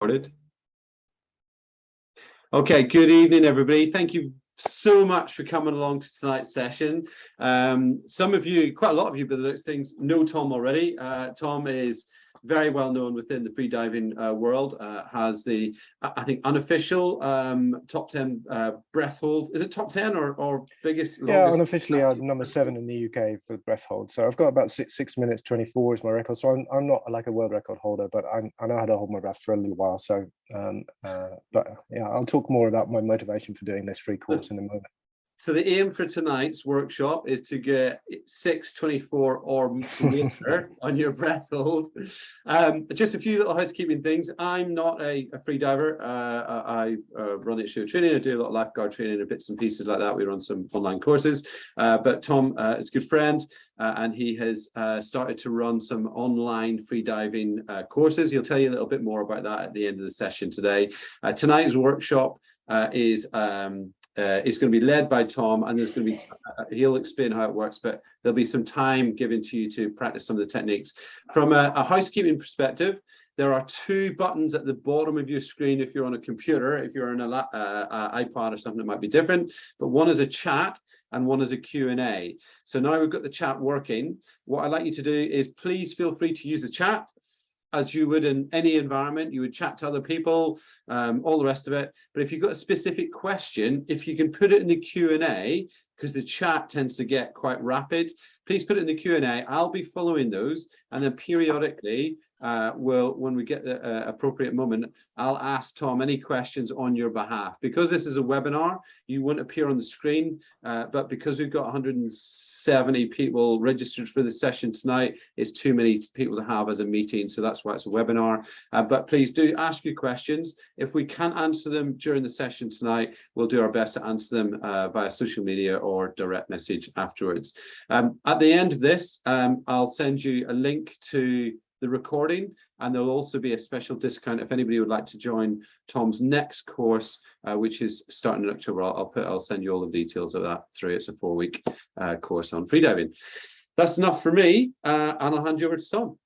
Recorded. Okay, good evening, everybody. Thank you so much for coming along to tonight's session. Some of you, quite a lot of you, by the looks of things, know Tom already. Tom is very well known within the freediving world, has the, I think, unofficial top 10 breath hold. Is it top 10 or biggest? Yeah, unofficially I'm number 7 in the UK for breath hold. So I've got about 6 minutes 24 is my record. So I'm not like a world record holder, but I know how to hold my breath for a little while. So, but yeah, I'll talk more about my motivation for doing this free course in a moment. So the aim for tonight's workshop is to get 6:24 or later on your breath hold. Just a few little housekeeping things. I'm not a free diver. I run the show training. I do a lot of lifeguard training and bits and pieces like that. We run some online courses. But Tom is a good friend, and he has started to run some online free diving courses. He'll tell you a little bit more about that at the end of the session today. Tonight's workshop is going to be led by Tom, and there's going to be he'll explain how it works, but there'll be some time given to you to practice some of the techniques. From a housekeeping perspective, there are 2 buttons at the bottom of your screen if you're on a computer. If you're on an iPad or something, it might be different, but one is a chat and one is a Q&A. So now we've got the chat working. What I'd like you to do is please feel free to use the chat as you would in any environment. You would chat to other people, all the rest of it. But if you've got a specific question, if you can put it in the Q&A, because the chat tends to get quite rapid, please put it in the Q&A. I'll be following those, and then periodically, when we get the appropriate moment, I'll ask Tom any questions on your behalf. Because this is a webinar, you won't appear on the screen, but because we've got 170 people registered for the session tonight, it's too many people to have as a meeting, so that's why it's a webinar. But please do ask your questions. If we can't answer them during the session tonight, we'll do our best to answer them via social media or direct message afterwards. At the end of this, I'll send you a link to the recording, and there'll also be a special discount if anybody would like to join Tom's next course, which is starting in October. I'll send you all the details of that through. It's a 4-week course on freediving. That's enough for me, and I'll hand you over to Tom.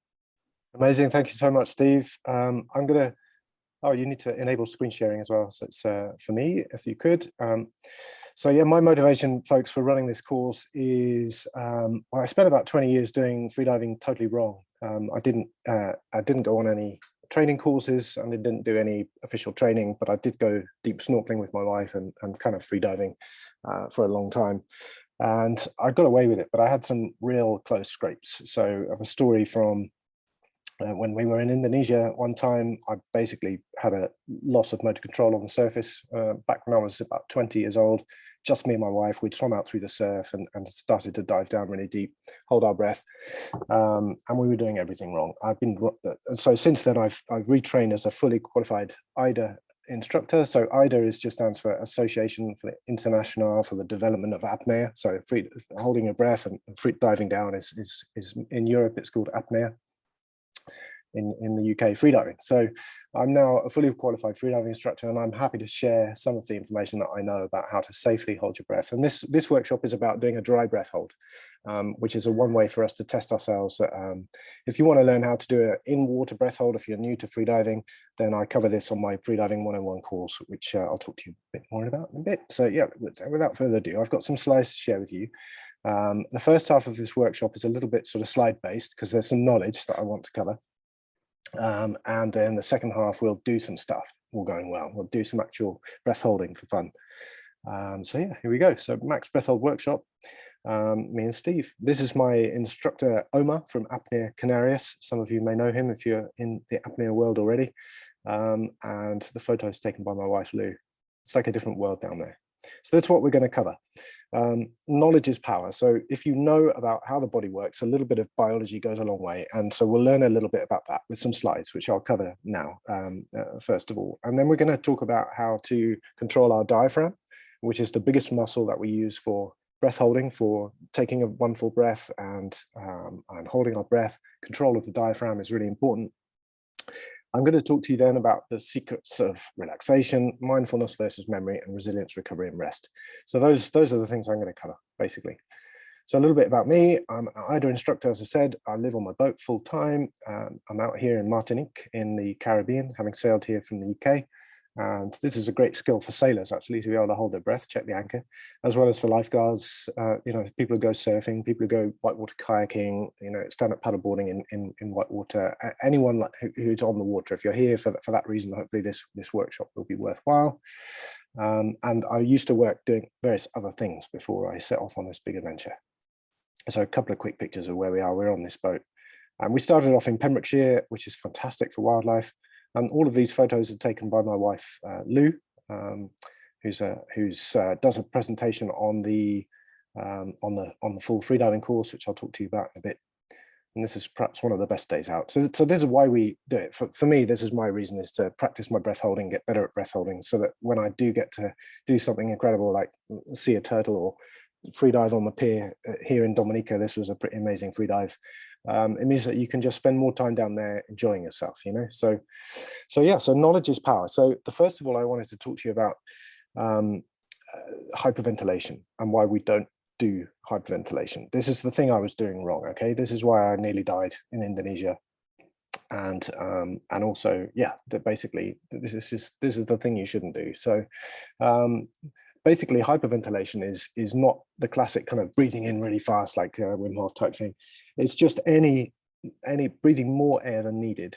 Amazing, thank you so much, Steve. I'm gonna. Oh, you need to enable screen sharing as well. So it's for me, if you could. So yeah, my motivation, folks, for running this course is well, I spent about 20 years doing freediving totally wrong. I didn't go on any training courses, and I didn't do any official training, but I did go deep snorkeling with my wife and kind of freediving for a long time. And I got away with it, but I had some real close scrapes. So I have a story from when we were in Indonesia one time. I basically had a loss of motor control on the surface back when I was about 20 years old. Just me and my wife, we'd swum out through the surf and started to dive down really deep, hold our breath, and we were doing everything wrong. So since then I've retrained as a fully qualified AIDA instructor. So AIDA just stands for Association for the International for the Development of Apnea. So holding your breath and free diving down is in Europe it's called apnea. In the UK freediving. So I'm now a fully qualified freediving instructor, and I'm happy to share some of the information that I know about how to safely hold your breath. And this workshop is about doing a dry breath hold, which is one way for us to test ourselves. If you want to learn how to do an in-water breath hold, if you're new to freediving, then I cover this on my freediving 101 course, which I'll talk to you a bit more about in a bit. So yeah, without further ado, I've got some slides to share with you. The first half of this workshop is a little bit sort of slide based because there's some knowledge that I want to cover. And then the second half, we'll do some stuff, all going well. We'll do some actual breath holding for fun. So yeah, here we go. So Max Breath Hold Workshop, me and Steve. This is my instructor, Omar from Apnea Canarias. Some of you may know him if you're in the apnea world already. And the photo is taken by my wife, Lou. It's like a different world down there. So that's what we're going to cover. Knowledge is power. So if you know about how the body works, a little bit of biology goes a long way. And so we'll learn a little bit about that with some slides, which I'll cover now, first of all. And then we're going to talk about how to control our diaphragm, which is the biggest muscle that we use for breath holding, for taking one full breath and holding our breath. Control of the diaphragm is really important. I'm going to talk to you then about the secrets of relaxation, mindfulness versus memory, and resilience, recovery, and rest. So those are the things I'm going to cover, basically. So a little bit about me. I'm an IDA instructor, as I said. I live on my boat full time. I'm out here in Martinique in the Caribbean, having sailed here from the UK. And this is a great skill for sailors, actually, to be able to hold their breath, check the anchor, as well as for lifeguards, people who go surfing, people who go whitewater kayaking, stand-up paddleboarding in whitewater, anyone who's on the water. If you're here for that reason, hopefully this workshop will be worthwhile. And I used to work doing various other things before I set off on this big adventure. So a couple of quick pictures of where we are. We're on this boat. And we started off in Pembrokeshire, which is fantastic for wildlife. And all of these photos are taken by my wife, Lou, who does a presentation on the full freediving course, which I'll talk to you about in a bit. And this is perhaps one of the best days out. So this is why we do it. For me, this is my reason, is to practice my breath holding, get better at breath holding, so that when I do get to do something incredible, like see a turtle or free dive on the pier here in Dominica, this was a pretty amazing free dive. It means that you can just spend more time down there enjoying yourself, So knowledge is power. So first of all, I wanted to talk to you about hyperventilation and why we don't do hyperventilation. This is the thing I was doing wrong. Okay, this is why I nearly died in Indonesia. And also, that basically this is the thing you shouldn't do. So basically, hyperventilation is not the classic kind of breathing in really fast, like Wim Hof type thing. It's just any breathing more air than needed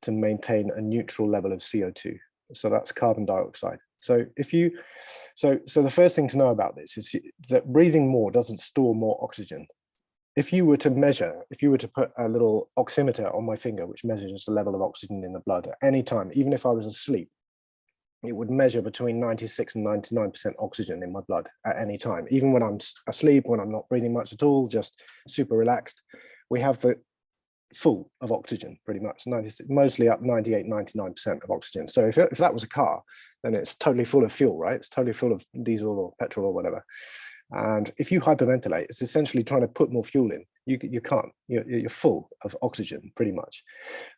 to maintain a neutral level of CO2. So that's carbon dioxide. So the first thing to know about this is that breathing more doesn't store more oxygen. If you were to put a little oximeter on my finger, which measures the level of oxygen in the blood at any time, even if I was asleep, it would measure between 96 and 99% oxygen in my blood at any time. Even when I'm asleep, when I'm not breathing much at all, just super relaxed, we have the full of oxygen, pretty much, mostly up 98, 99% of oxygen. So if that was a car, then it's totally full of fuel, right? It's totally full of diesel or petrol or whatever. And if you hyperventilate, it's essentially trying to put more fuel in. You can't. You're full of oxygen, pretty much.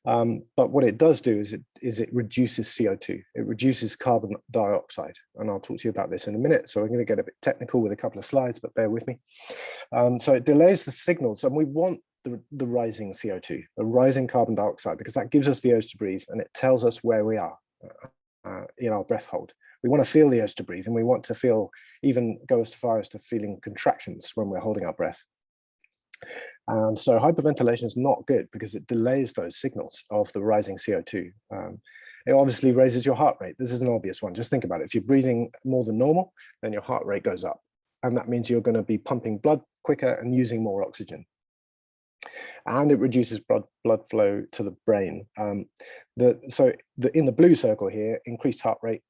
But what it does do is it reduces CO2. It reduces carbon dioxide, and I'll talk to you about this in a minute. So I'm going to get a bit technical with a couple of slides, but bear with me. So it delays the signals, and we want the rising CO2, the rising carbon dioxide, because that gives us the urge to breathe, and it tells us where we are in our breath hold. We want to feel the urge to breathe, and we want to even go as far as to feeling contractions when we're holding our breath. And so hyperventilation is not good because it delays those signals of the rising CO2. It obviously raises your heart rate. This is an obvious one. Just think about it. If you're breathing more than normal, then your heart rate goes up. And that means you're going to be pumping blood quicker and using more oxygen. And it reduces blood flow to the brain. In the blue circle here, increased heart rate.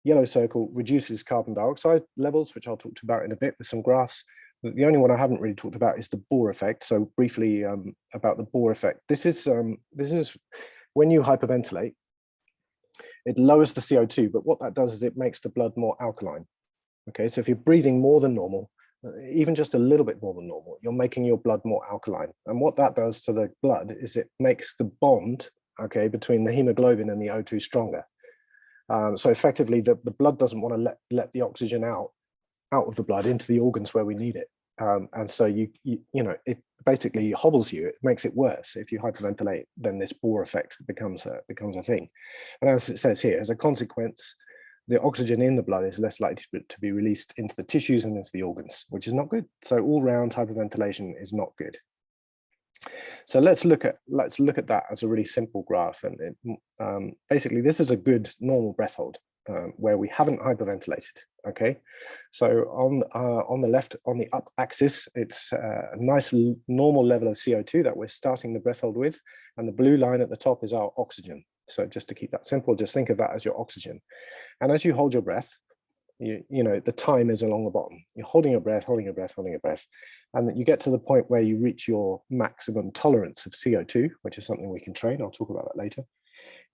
Yellow circle reduces carbon dioxide levels, which I'll talk to about in a bit with some graphs. The only one I haven't really talked about is the Bohr effect. So briefly about the Bohr effect. This is when you hyperventilate, it lowers the CO2, but what that does is it makes the blood more alkaline. Okay, so if you're breathing more than normal, even just a little bit more than normal, you're making your blood more alkaline. And what that does to the blood is it makes the bond, between the hemoglobin and the O2 stronger. So effectively, the blood doesn't want to let the oxygen out of the blood into the organs where we need it. And so it basically hobbles you. It makes it worse. If you hyperventilate, then this Bohr effect becomes a thing. And as it says here, as a consequence, the oxygen in the blood is less likely to be released into the tissues and into the organs, which is not good. So all round hyperventilation is not good. So let's look at that as a really simple graph. And basically, this is a good normal breath hold where we haven't hyperventilated. Okay, so on the left, on the up axis, it's a nice normal level of CO2 that we're starting the breath hold with, and the blue line at the top is our oxygen. So just to keep that simple, just think of that as your oxygen. And as you hold your breath, the time is along the bottom. You're holding your breath, holding your breath, holding your breath. And you get to the point where you reach your maximum tolerance of CO2, which is something we can train. I'll talk about that later.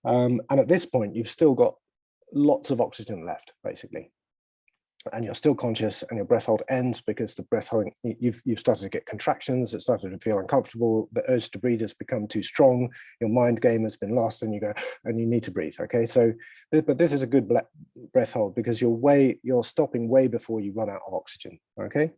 And at this point, you've still got lots of oxygen left, basically. and you're still conscious, and your breath hold ends because the breath holding, you've started to get contractions, it started to feel uncomfortable, the urge to breathe has become too strong, your mind game has been lost, and you go, and you need to breathe. Okay, so, but this is a good breath hold because you're stopping way before you run out of oxygen. Okay,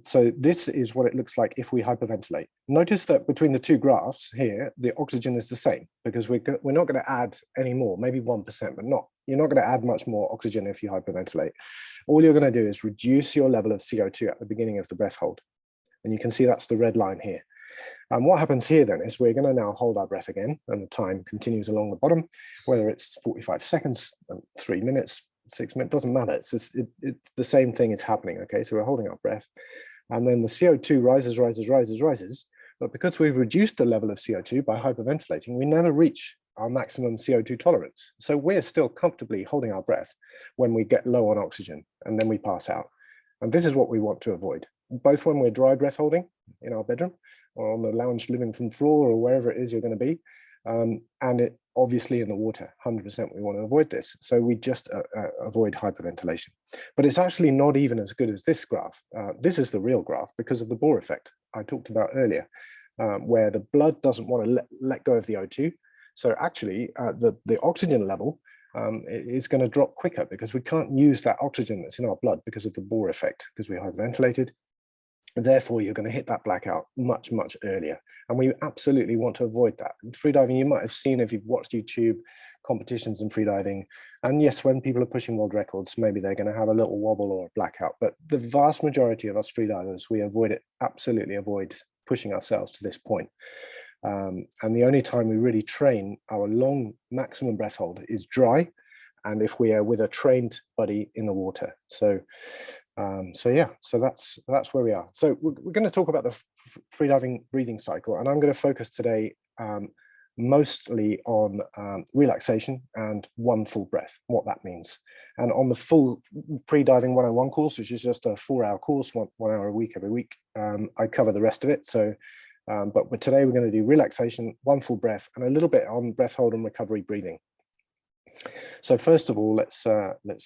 so this is what it looks like if we hyperventilate. Notice that between the two graphs here, the oxygen is the same because we're not going to add any more, maybe 1%, but you're not going to add much more oxygen if you hyperventilate. All you're going to do is reduce your level of CO2 at the beginning of the breath hold. And you can see that's the red line here. And what happens here then is we're going to now hold our breath again, and the time continues along the bottom, whether it's 45 seconds, 3 minutes, 6 minutes, doesn't matter. It's the same thing is happening. Okay, so we're holding our breath, and then the CO2 rises. But because we've reduced the level of CO2 by hyperventilating, we never reach our maximum CO2 tolerance. So we're still comfortably holding our breath when we get low on oxygen, and then we pass out. And this is what we want to avoid, both when we're dry breath holding in our bedroom or on the lounge living room floor or wherever it is you're going to be. And it obviously in the water, 100% we want to avoid this. So we just avoid hyperventilation. But it's actually not even as good as this graph. This is the real graph because of the Bohr effect I talked about earlier, where the blood doesn't want to let go of the O2. So actually the oxygen level is going to drop quicker because we can't use that oxygen that's in our blood because of the Bohr effect, because we hyperventilated. Therefore, you're going to hit that blackout much, much earlier. And we absolutely want to avoid that. In freediving, you might have seen, if you've watched YouTube competitions in freediving, and yes, when people are pushing world records, maybe they're going to have a little wobble or a blackout. But the vast majority of us freedivers, we avoid it, absolutely avoid pushing ourselves to this point. And the only time we really train our long maximum breath hold is dry, and if we are with a trained buddy in the water. So yeah, so that's where we are. So we're going to talk about the freediving breathing cycle, and I'm going to focus today mostly on relaxation and one full breath, what that means. And on the full freediving 101 course, which is just a 4-hour course, one hour a week, every week, I cover the rest of it. So, but today we're going to do relaxation, one full breath, and a little bit on breath hold and recovery breathing. So first of all, let's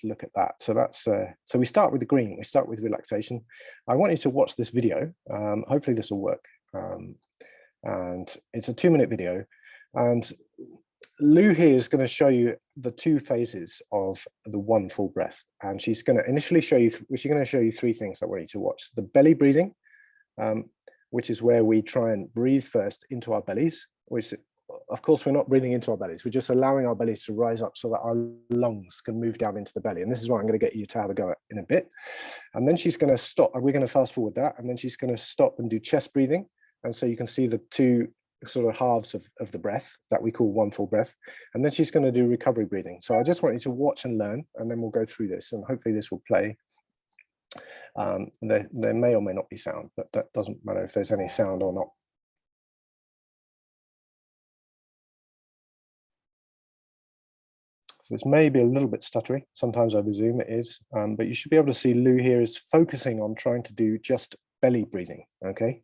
look at that. So that's so we start with the green. We start with relaxation. I want you to watch this video. Hopefully this will work. And it's a 2-minute video. And Lou here is going to show you the 2 phases of the one full breath. And she's going to initially show you. She's going to show you 3 things I want you to watch: the belly breathing, which is where we try and breathe first into our bellies, which, of course, we're not breathing into our bellies. We're just allowing our bellies to rise up so that our lungs can move down into the belly. And this is what I'm going to get you to have a go at in a bit. And then she's going to stop. We're going to fast forward that. And then she's going to stop and do chest breathing. And so you can see the 2 sort of halves of the breath that we call one full breath. And then she's going to do recovery breathing. So I just want you to watch and learn, and then we'll go through this, and hopefully this will play. There may or may not be sound, but that doesn't matter if there's any sound or not. So this may be a little bit stuttery. Sometimes over Zoom it is, but you should be able to see Lou here is focusing on trying to do just belly breathing, okay?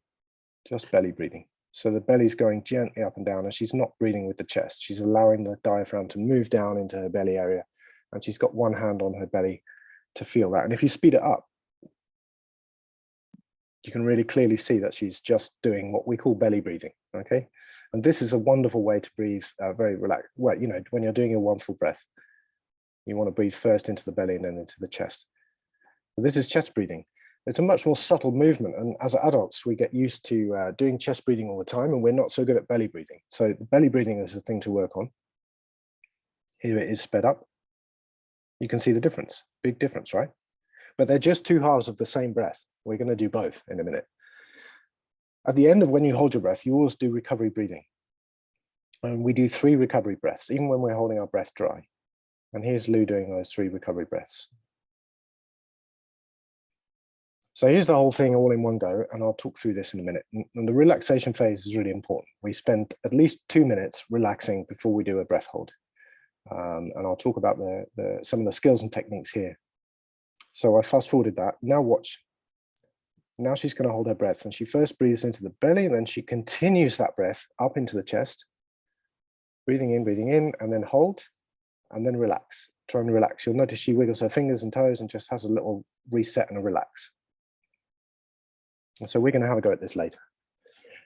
Just belly breathing. So the belly's going gently up and down, and she's not breathing with the chest. She's allowing the diaphragm to move down into her belly area, and she's got one hand on her belly to feel that. And if you speed it up, you can really clearly see that she's just doing what we call belly breathing, okay? And this is a wonderful way to breathe very relaxed. Well, you know, when you're doing your one full breath, you want to breathe first into the belly and then into the chest. But this is chest breathing. It's a much more subtle movement. And as adults, we get used to doing chest breathing all the time, and we're not so good at belly breathing. So the belly breathing is a thing to work on. Here it is sped up. You can see the difference, big difference, right? But they're just 2 halves of the same breath. We're going to do both in a minute. At the end of when you hold your breath, you always do recovery breathing. And we do 3 recovery breaths, even when we're holding our breath dry. And here's Lou doing those 3 recovery breaths. So here's the whole thing all in one go, and I'll talk through this in a minute. And the relaxation phase is really important. We spend at least 2 minutes relaxing before we do a breath hold. And I'll talk about some of the skills and techniques here. So I fast forwarded that. Now watch. Now she's going to hold her breath, and she first breathes into the belly, and then she continues that breath up into the chest, breathing in, and then hold, and then relax. Try and relax. You'll notice she wiggles her fingers and toes and just has a little reset and a relax. And so we're going to have a go at this later.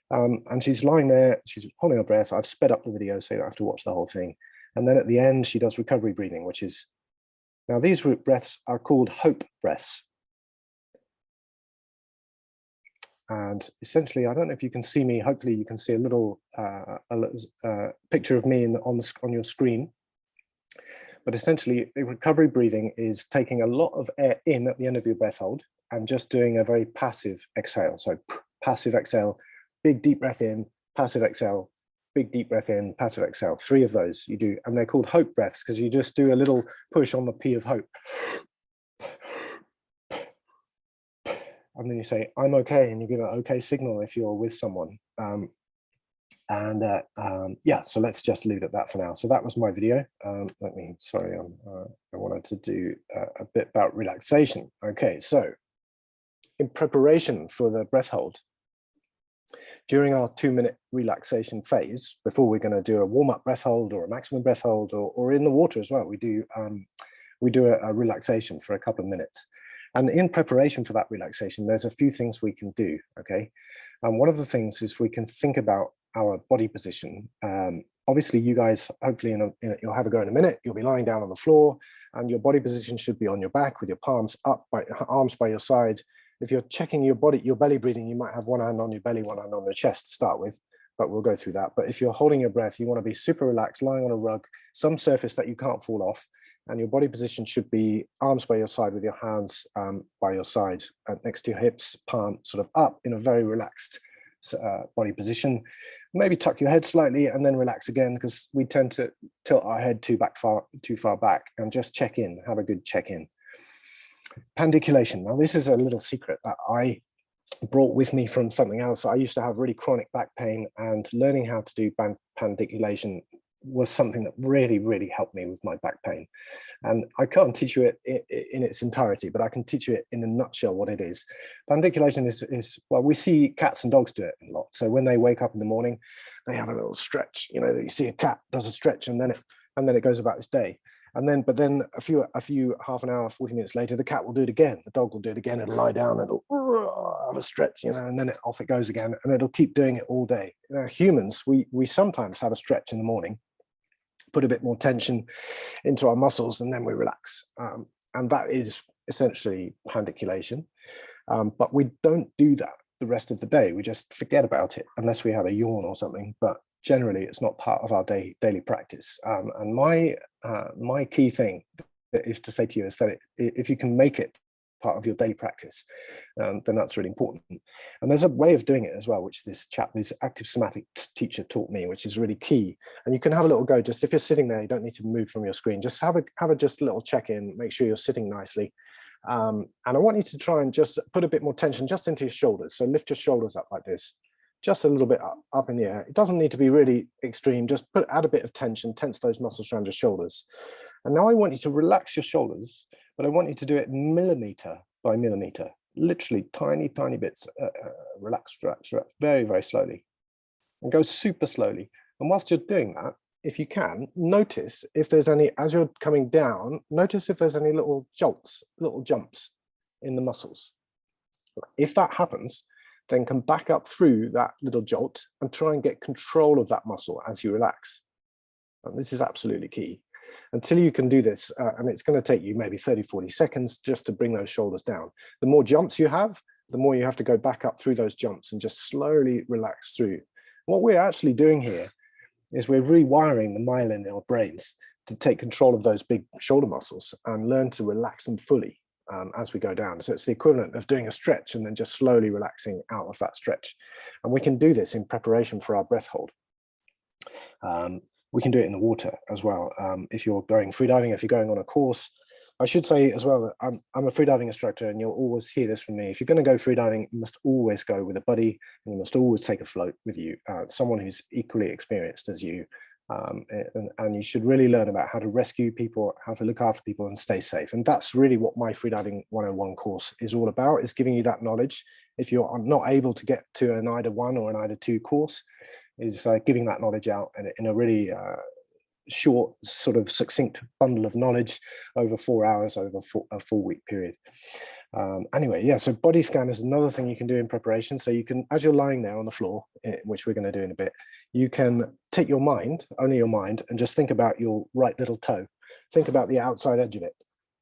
And she's lying there, she's holding her breath. I've sped up the video so you don't have to watch the whole thing. And then at the end, she does recovery breathing, which is, now these breaths are called hope breaths. And essentially, I don't know if you can see me, hopefully you can see a little picture of me on your screen. But essentially, recovery breathing is taking a lot of air in at the end of your breath hold and just doing a very passive exhale. So passive exhale, big deep breath in, passive exhale, big deep breath in, passive exhale. 3 of those you do. And they're called hope breaths because you just do a little push on the P of hope. And then you say, I'm okay. And you give an okay signal if you're with someone. Yeah, so let's just leave it at that for now. So that was my video. I wanted to do a bit about relaxation. Okay, so in preparation for the breath hold, during our 2-minute relaxation phase, before we're going to do a warm-up breath hold or a maximum breath hold, or in the water as well, we do a relaxation for a couple of minutes. And in preparation for that relaxation, there's a few things we can do, okay? And one of the things is we can think about our body position. Obviously, you guys, hopefully you'll have a go in a minute, you'll be lying down on the floor, and your body position should be on your back with your palms up, arms by your side. If you're checking your belly breathing, you might have one hand on your belly, one hand on your chest to start with, but we'll go through that. But if you're holding your breath, you want to be super relaxed, lying on a rug, some surface that you can't fall off, and your body position should be arms by your side with your hands by your side next to your hips, palm sort of up in a very relaxed body position. Maybe tuck your head slightly and then relax again, because we tend to tilt our head too far back, and just check in, have a good check in. Pandiculation. Now, this is a little secret that I brought with me from something else. I used to have really chronic back pain, and learning how to do pandiculation was something that really, really helped me with my back pain. And I can't teach you it in its entirety, but I can teach you it in a nutshell what it is. Pandiculation is, well, we see cats and dogs do it a lot. So when they wake up in the morning, they have a little stretch. You know, you see a cat does a stretch, and then it goes about its day. But then a few half an hour, 40 minutes later, the cat will do it again. The dog will do it again. It'll lie down, it'll have a stretch, you know, and then off it goes again, and it'll keep doing it all day. You know, humans, we sometimes have a stretch in the morning, put a bit more tension into our muscles, and then we relax. And that is essentially pandiculation. But we don't do that the rest of the day. We just forget about it unless we have a yawn or something. But generally, it's not part of our daily practice. And my key thing is to say to you is that if you can make it part of your daily practice, then that's really important. And there's a way of doing it as well, which this active somatic teacher taught me, which is really key. And you can have a little go. Just if you're sitting there, you don't need to move from your screen. Just have a just a little check-in. Make sure you're sitting nicely. And I want you to try and just put a bit more tension just into your shoulders. So lift your shoulders up like this, just a little bit up in the air. It doesn't need to be really extreme. Just add a bit of tension, tense those muscles around your shoulders. And now I want you to relax your shoulders, but I want you to do it millimeter by millimeter, literally tiny, tiny bits. Relax, relax, relax, very, very slowly, and go super slowly. And whilst you're doing that, if you can, notice if there's any, as you're coming down, notice if there's any little jolts, little jumps in the muscles. If that happens, then come back up through that little jolt and try and get control of that muscle as you relax. And this is absolutely key. Until you can do this, and it's going to take you maybe 30, 40 seconds just to bring those shoulders down. The more jumps you have, the more you have to go back up through those jumps and just slowly relax through. What we're actually doing here is we're rewiring the myelin in our brains to take control of those big shoulder muscles and learn to relax them fully as we go down. So it's the equivalent of doing a stretch and then just slowly relaxing out of that stretch. And we can do this in preparation for our breath hold. We can do it in the water as well. If you're going freediving, if you're going on a course, I should say as well that I'm a freediving instructor, and you'll always hear this from me. If you're going to go freediving, you must always go with a buddy, and you must always take a float with you, someone who's equally experienced as you. And you should really learn about how to rescue people, how to look after people and stay safe. And that's really what my Freediving 101 course is all about, is giving you that knowledge. If you're not able to get to an IDA 1 or an IDA 2 course, is giving that knowledge out in a really short, sort of succinct bundle of knowledge over 4 hours over a 4-week period. Anyway, yeah, so body scan is another thing you can do in preparation. So you can, as you're lying there on the floor, which we're going to do in a bit, you can take your mind, only your mind, and just think about your right little toe. Think about the outside edge of it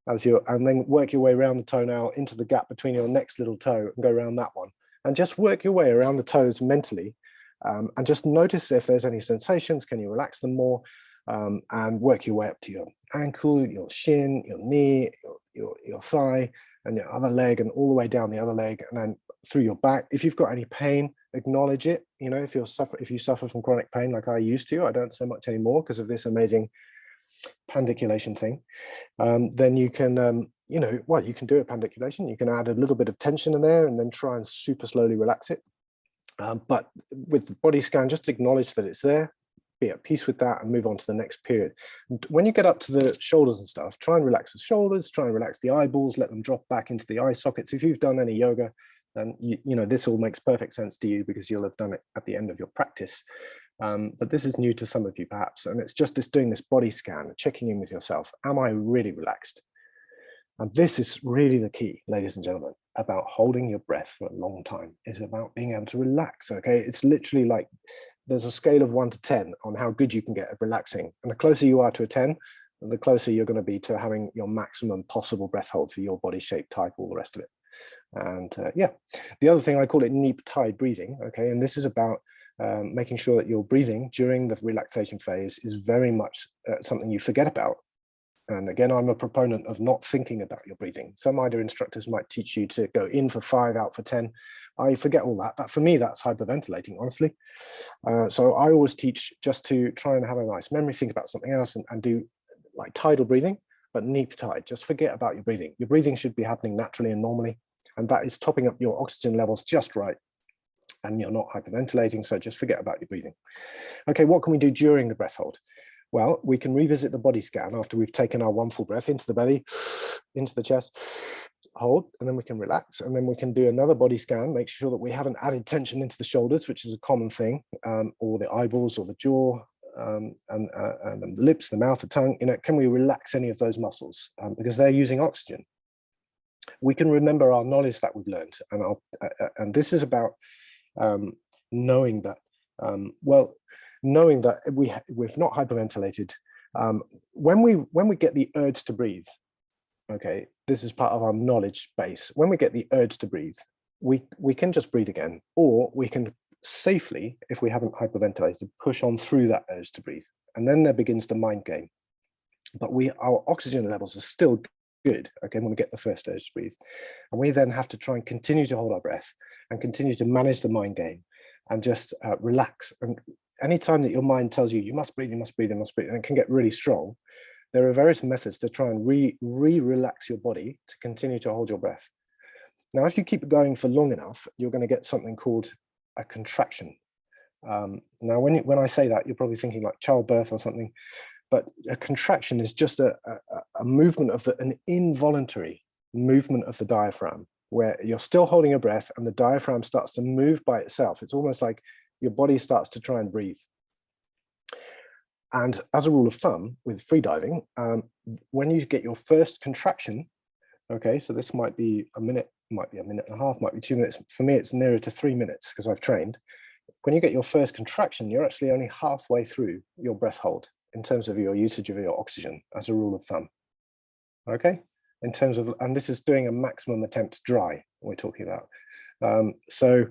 and then work your way around the toenail into the gap between your next little toe and go around that one. And just work your way around the toes mentally, and just notice if there's any sensations. Can you relax them more? And work your way up to your ankle, your shin, your knee, your thigh, and your other leg, and all the way down the other leg, and then through your back. If you've got any pain, acknowledge it. You know, if you suffer from chronic pain like I used to, I don't so much anymore because of this amazing pandiculation thing. Then you can, you know, what you can do a pandiculation. You can add a little bit of tension in there, and then try and super slowly relax it. But with the body scan, just acknowledge that it's there. Be at peace with that and move on to the next period. And when you get up to the shoulders and stuff, try and relax the shoulders, try and relax the eyeballs, let them drop back into the eye sockets. If you've done any yoga, then you know this all makes perfect sense to you because you'll have done it at the end of your practice. But this is new to some of you perhaps, and it's just doing this body scan, checking in with yourself. Am I really relaxed? And this is really the key, ladies and gentlemen, about holding your breath for a long time. Is about being able to relax. Okay, it's literally like there's a scale of 1 to 10 on how good you can get at relaxing. And the closer you are to a 10, the closer you're going to be to having your maximum possible breath hold for your body shape, type, all the rest of it. And yeah, the other thing, I call it neap tide breathing. Okay, and this is about making sure that your breathing during the relaxation phase is very much something you forget about. And again, I'm a proponent of not thinking about your breathing. Some either instructors might teach you to go in for 5, out for 10. I forget all that. But for me, that's hyperventilating, honestly. So I always teach just to try and have a nice memory, think about something else, and do like tidal breathing, but neap tide. Just forget about your breathing. Your breathing should be happening naturally and normally. And that is topping up your oxygen levels just right. And you're not hyperventilating. So just forget about your breathing. Okay, what can we do during the breath hold? Well, we can revisit the body scan after we've taken our 1 full breath into the belly, into the chest, hold, and then we can relax. And then we can do another body scan, make sure that we haven't added tension into the shoulders, which is a common thing, or the eyeballs or the jaw, and the lips, the mouth, the tongue. You know, can we relax any of those muscles? Because they're using oxygen. We can remember our knowledge that we've learned. And this is about knowing that, knowing that we've not hyperventilated. When we get the urge to breathe, okay, this is part of our knowledge base. When we get the urge to breathe, we can just breathe again, or we can safely, if we haven't hyperventilated, push on through that urge to breathe. And then there begins the mind game. But our oxygen levels are still good, okay, when we get the first urge to breathe. And we then have to try and continue to hold our breath and continue to manage the mind game and just relax. And anytime that your mind tells you, you must breathe, you must breathe, you must breathe, and it can get really strong, there are various methods to try and relax your body to continue to hold your breath. Now, if you keep going for long enough, you're going to get something called a contraction. Now, when I say that, you're probably thinking like childbirth or something, but a contraction is just a movement of an involuntary movement of the diaphragm, where you're still holding your breath and the diaphragm starts to move by itself. It's almost like your body starts to try and breathe. And as a rule of thumb with free diving, when you get your first contraction, okay, so this might be a minute, might be a minute and a half, might be 2 minutes. For me, it's nearer to 3 minutes because I've trained. When you get your first contraction, you're actually only halfway through your breath hold in terms of your usage of your oxygen, as a rule of thumb. Okay, in terms of, and this is doing a maximum attempt dry, we're talking about. So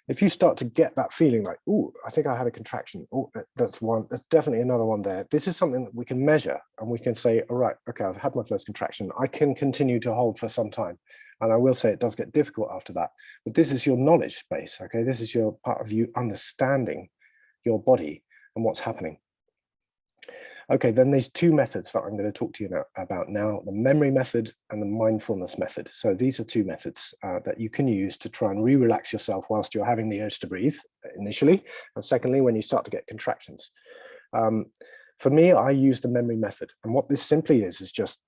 if you start to get that feeling like, oh, I think I had a contraction, oh, that's one, there's definitely another one there. This is something that we can measure and we can say, all right, okay, I've had my first contraction. I can continue to hold for some time. And I will say it does get difficult after that, but this is your knowledge base, okay? This is your part of you understanding your body and what's happening. Okay, then there's 2 methods that I'm going to talk to you about now, the memory method and the mindfulness method. So these are 2 methods that you can use to try and relax yourself whilst you're having the urge to breathe initially, and secondly, when you start to get contractions. For me, I use the memory method. And what this simply is just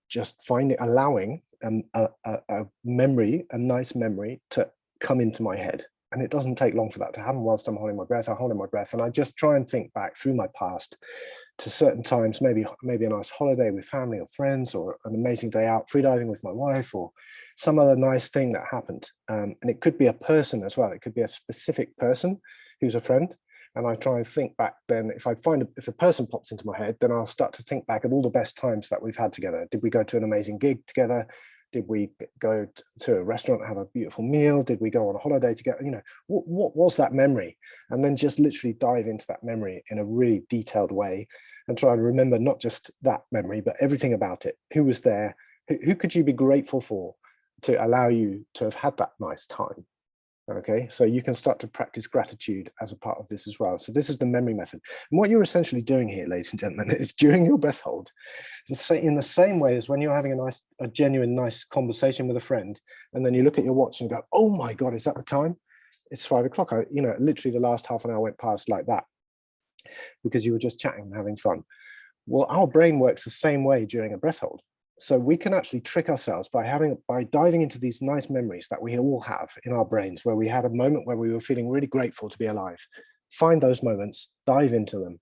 allowing a memory, a nice memory to come into my head. And it doesn't take long for that to happen. Whilst I'm holding my breath, I'm holding my breath, and I just try and think back through my past to certain times, maybe a nice holiday with family or friends, or an amazing day out freediving with my wife, or some other nice thing that happened. And it could be a person as well. It could be a specific person who's a friend. And I try and think back then, if a person pops into my head, then I'll start to think back of all the best times that we've had together. Did we go to an amazing gig together? Did we go to a restaurant and have a beautiful meal? Did we go on a holiday together? You know, what was that memory? And then just literally dive into that memory in a really detailed way and try and remember not just that memory, but everything about it. Who was there? Who could you be grateful for to allow you to have had that nice time? Okay, so you can start to practice gratitude as a part of this as well. So this is the memory method. And what you're essentially doing here, ladies and gentlemen, is during your breath hold, in the same way as when you're having a genuine, nice conversation with a friend, and then you look at your watch and go, oh my God, is that the time? It's 5 o'clock. Literally the last half an hour went past like that because you were just chatting and having fun. Well, our brain works the same way during a breath hold. So we can actually trick ourselves by diving into these nice memories that we all have in our brains, where we had a moment where we were feeling really grateful to be alive. Find those moments, dive into them,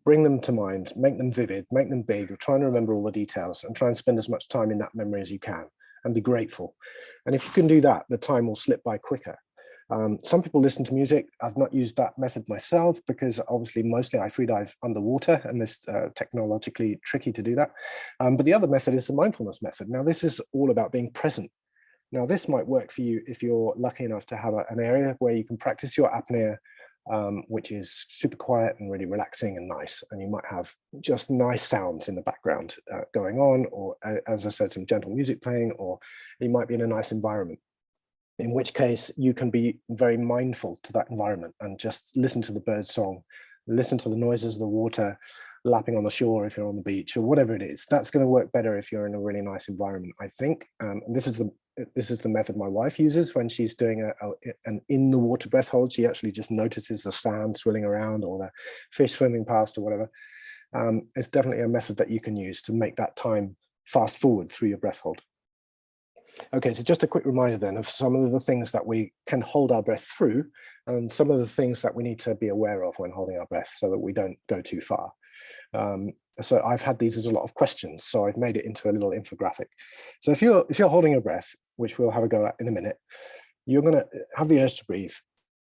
bring them to mind, make them vivid, make them big, try and remember all the details, and try and spend as much time in that memory as you can, and be grateful. And if you can do that, the time will slip by quicker. Some people listen to music. I've not used that method myself because obviously mostly I freedive underwater, and it's technologically tricky to do that. But the other method is the mindfulness method. Now, this is all about being present. Now, this might work for you if you're lucky enough to have an area where you can practice your apnea, which is super quiet and really relaxing and nice. And you might have just nice sounds in the background going on, or as I said, some gentle music playing, or you might be in a nice environment. In which case you can be very mindful to that environment and just listen to the bird song, listen to the noises of the water lapping on the shore if you're on the beach, or whatever it is. That's going to work better if you're in a really nice environment, I think. And this is the method my wife uses when she's doing an in the water breath hold. She actually just notices the sand swirling around or the fish swimming past or whatever. It's definitely a method that you can use to make that time fast forward through your breath hold. Okay, so just a quick reminder then of some of the things that we can hold our breath through, and some of the things that we need to be aware of when holding our breath so that we don't go too far. So I've had these as a lot of questions, so I've made it into a little infographic. So if you're holding your breath, which we'll have a go at in a minute, you're going to have the urge to breathe.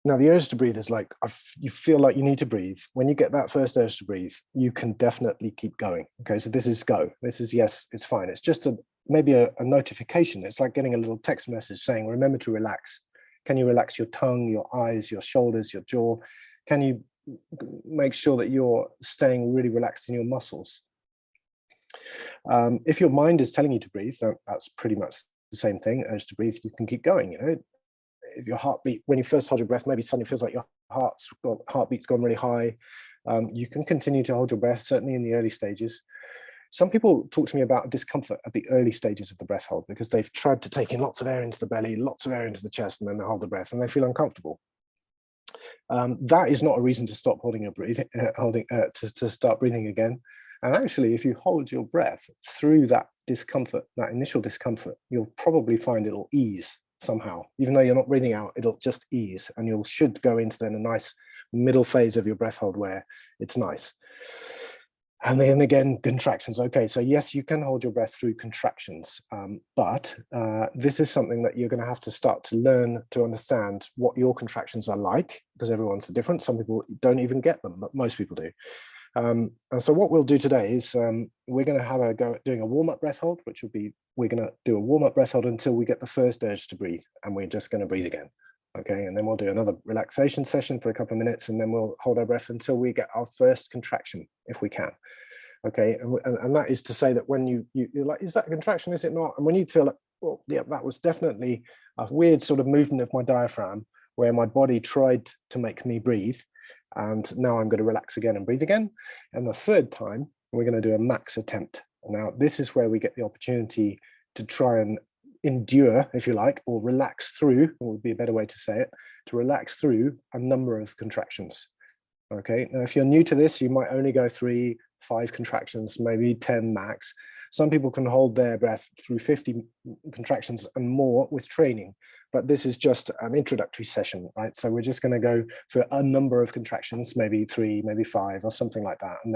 Now, the urge to breathe is like, you feel like you need to breathe. When you get that first urge to breathe, you can definitely keep going. Okay, so this is go. This is yes, it's fine. It's just maybe a notification. It's like getting a little text message saying, remember to relax. Can you relax your tongue, your eyes, your shoulders, your jaw? Can you make sure that you're staying really relaxed in your muscles? If your mind is telling you to breathe, that's pretty much the same thing. Urge to breathe, you can keep going. If your heartbeat, when you first hold your breath, maybe suddenly feels like your heartbeat's gone really high. You can continue to hold your breath, certainly in the early stages. Some people talk to me about discomfort at the early stages of the breath hold because they've tried to take in lots of air into the belly, lots of air into the chest, and then they hold the breath and they feel uncomfortable. That is not a reason to stop holding your breathing, to start breathing again. And actually, if you hold your breath through that discomfort, that initial discomfort, you'll probably find it'll ease somehow. Even though you're not breathing out, it'll just ease, and you should go into then a nice middle phase of your breath hold where it's nice. And then again, contractions. Okay, so yes, you can hold your breath through contractions, but this is something that you're going to have to start to learn to understand what your contractions are like, because everyone's different. Some people don't even get them, but most people do. And so what we'll do today is we're going to have a go at doing a warm-up breath hold, which will be, we're going to do a warm-up breath hold until we get the first urge to breathe, and we're just going to breathe again. Okay, and then we'll do another relaxation session for a couple of minutes, and then we'll hold our breath until we get our first contraction, if we can. Okay, and that is to say that when you're like, is that a contraction, is it not? And when you feel like, well, yeah, that was definitely a weird sort of movement of my diaphragm where my body tried to make me breathe, and now I'm going to relax again and breathe again. And the third time, we're going to do a max attempt. Now, this is where we get the opportunity to try and endure, if you like, or relax through, would be a better way to say it, to relax through a number of contractions. Okay, now if you're new to this, you might only go 3, 5 contractions, maybe 10 max. Some people can hold their breath through 50 contractions and more with training, but this is just an introductory session, right? So we're just going to go for a number of contractions, maybe 3, maybe 5 or something like that. And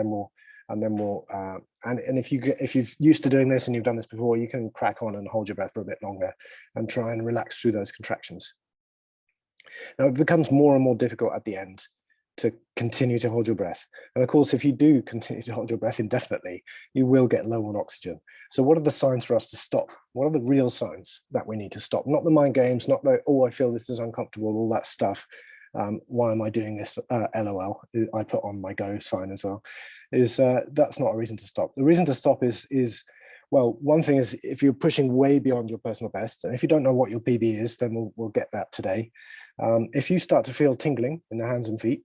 if you're used to doing this and you've done this before, you can crack on and hold your breath for a bit longer and try and relax through those contractions. Now it becomes more and more difficult at the end to continue to hold your breath. And of course, if you do continue to hold your breath indefinitely, you will get low on oxygen. So what are the signs for us to stop? What are the real signs that we need to stop? Not the mind games, not the, oh, I feel this is uncomfortable, all that stuff. Why am I doing this? LOL, I put on my go sign as well. That's not a reason to stop. The reason to stop is well, one thing is if you're pushing way beyond your personal best, and if you don't know what your PB is, then we'll get that today. If you start to feel tingling in the hands and feet,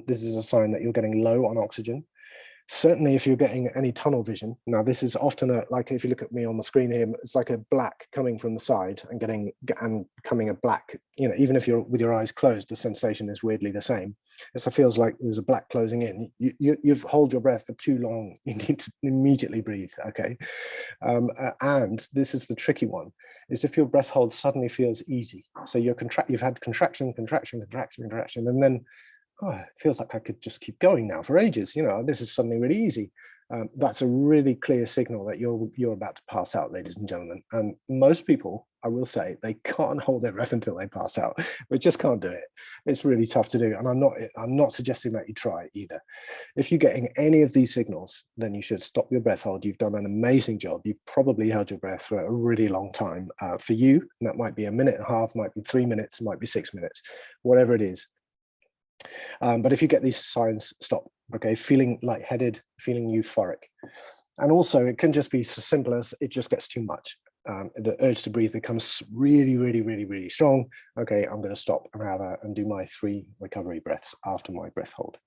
this is a sign that you're getting low on oxygen. Certainly if you're getting any tunnel vision, now this is often like if you look at me on the screen here, it's like a black coming from the side and becoming a black, even if you're with your eyes closed, the sensation is weirdly the same. It feels like there's a black closing in. You've hold your breath for too long. You need to immediately breathe, okay? And this is the tricky one, is if your breath hold suddenly feels easy. So you've had contraction, and then, oh, it feels like I could just keep going now for ages. This is suddenly really easy. That's a really clear signal that you're about to pass out, ladies and gentlemen. And most people, I will say, they can't hold their breath until they pass out. We just can't do it. It's really tough to do. And I'm not suggesting that you try either. If you're getting any of these signals, then you should stop your breath hold. You've done an amazing job. You've probably held your breath for a really long time. For you, that might be 1.5 minutes, might be 3 minutes, might be 6 minutes, whatever it is. But if you get these signs, stop, okay? Feeling lightheaded, feeling euphoric. And also it can just be as simple as it just gets too much. The urge to breathe becomes really, really, really, really strong. Okay, I'm gonna stop and do my 3 recovery breaths after my breath hold.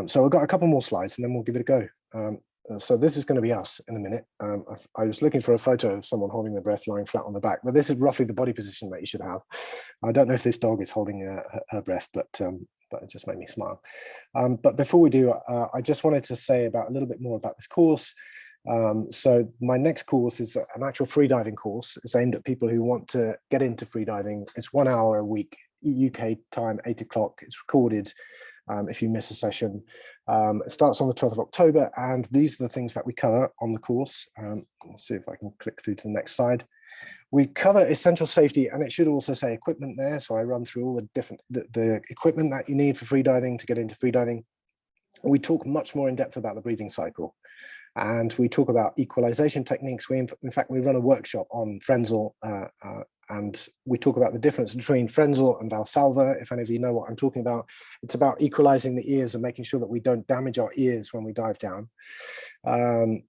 So I've got a couple more slides and then we'll give it a go. So this is going to be us in a minute. I was looking for a photo of someone holding their breath lying flat on the back, but this is roughly the body position that you should have. I don't know if this dog is holding her breath, but it just made me smile. But before we do, I just wanted to say a little bit more about this course. So my next course is an actual freediving course. It's aimed at people who want to get into freediving. It's 1 hour a week, UK time, 8 o'clock. It's recorded. If you miss a session. It starts on the 12th of October, and these are the things that we cover on the course. Let's see if I can click through to the next slide. We cover essential safety, and it should also say equipment there. So I run through all the equipment that you need for freediving to get into freediving. We talk much more in depth about the breathing cycle, and we talk about equalization techniques. In fact, we run a workshop on Frenzel, and we talk about the difference between Frenzel and Valsalva. If any of you know what I'm talking about, it's about equalizing the ears and making sure that we don't damage our ears when we dive down, and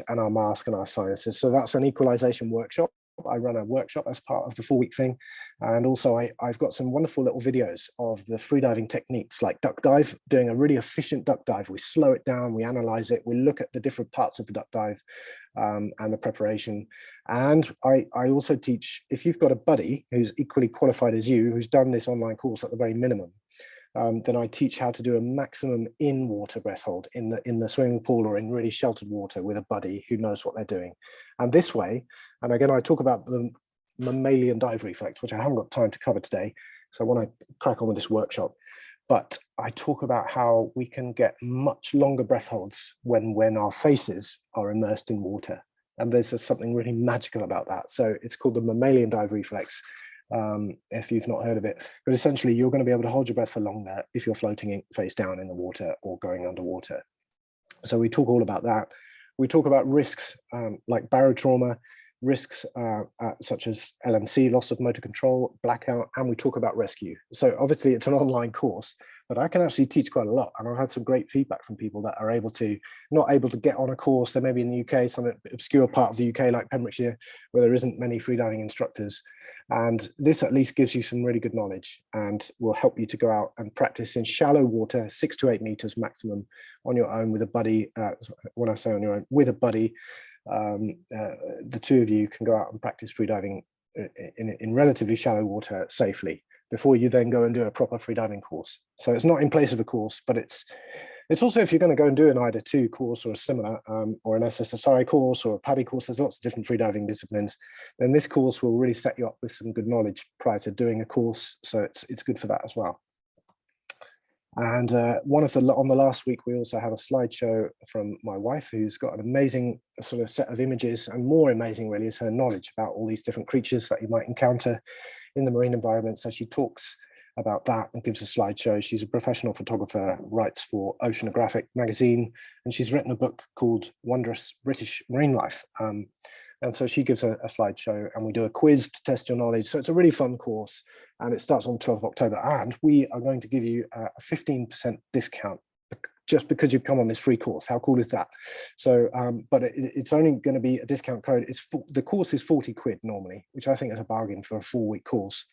our mask and our sinuses. So that's an equalization workshop. I run a workshop as part of the 4-week thing. And also I've got some wonderful little videos of the freediving techniques, like duck dive, doing a really efficient duck dive. We slow it down, we analyze it, we look at the different parts of the duck dive and the preparation. And I also teach, if you've got a buddy who's equally qualified as you, who's done this online course at the very minimum, then I teach how to do a maximum in-water breath hold in the swimming pool or in really sheltered water with a buddy who knows what they're doing. And this way, and again, I talk about the mammalian dive reflex, which I haven't got time to cover today, so I want to crack on with this workshop. But I talk about how we can get much longer breath holds when our faces are immersed in water. And there's something really magical about that. So it's called the mammalian dive reflex. If you've not heard of it, but essentially you're going to be able to hold your breath for longer if you're floating face down in the water or going underwater. So we talk all about that. We talk about risks like barotrauma, risks such as LMC, loss of motor control, blackout, and we talk about rescue. So obviously it's an online course, but I can actually teach quite a lot. And I've had some great feedback from people that are not able to get on a course. They're maybe in the UK, some obscure part of the UK like Pembrokeshire, where there isn't many freediving instructors. And this at least gives you some really good knowledge and will help you to go out and practice in shallow water, 6 to 8 meters maximum on your own with a buddy. When I say on your own, with a buddy, the two of you can go out and practice freediving in relatively shallow water safely before you then go and do a proper freediving course. So it's not in place of a course, but it's It's also, if you're going to go and do an IDA 2 course or a similar, or an SSSI course or a PADI course, there's lots of different freediving disciplines, then this course will really set you up with some good knowledge prior to doing a course. So it's good for that as well. And on the last week, we also have a slideshow from my wife, who's got an amazing sort of set of images, and more amazing really is her knowledge about all these different creatures that you might encounter in the marine environment. So she talks about that and gives a slideshow. She's a professional photographer, writes for Oceanographic magazine, and she's written a book called Wondrous British Marine Life. And so she gives a slideshow, and we do a quiz to test your knowledge. So it's a really fun course, and it starts on the 12th of October. And we are going to give you a 15% discount just because you've come on this free course. How cool is that? So, but it's only going to be a discount code. The course is 40 quid normally, which I think is a bargain for a 4-week course.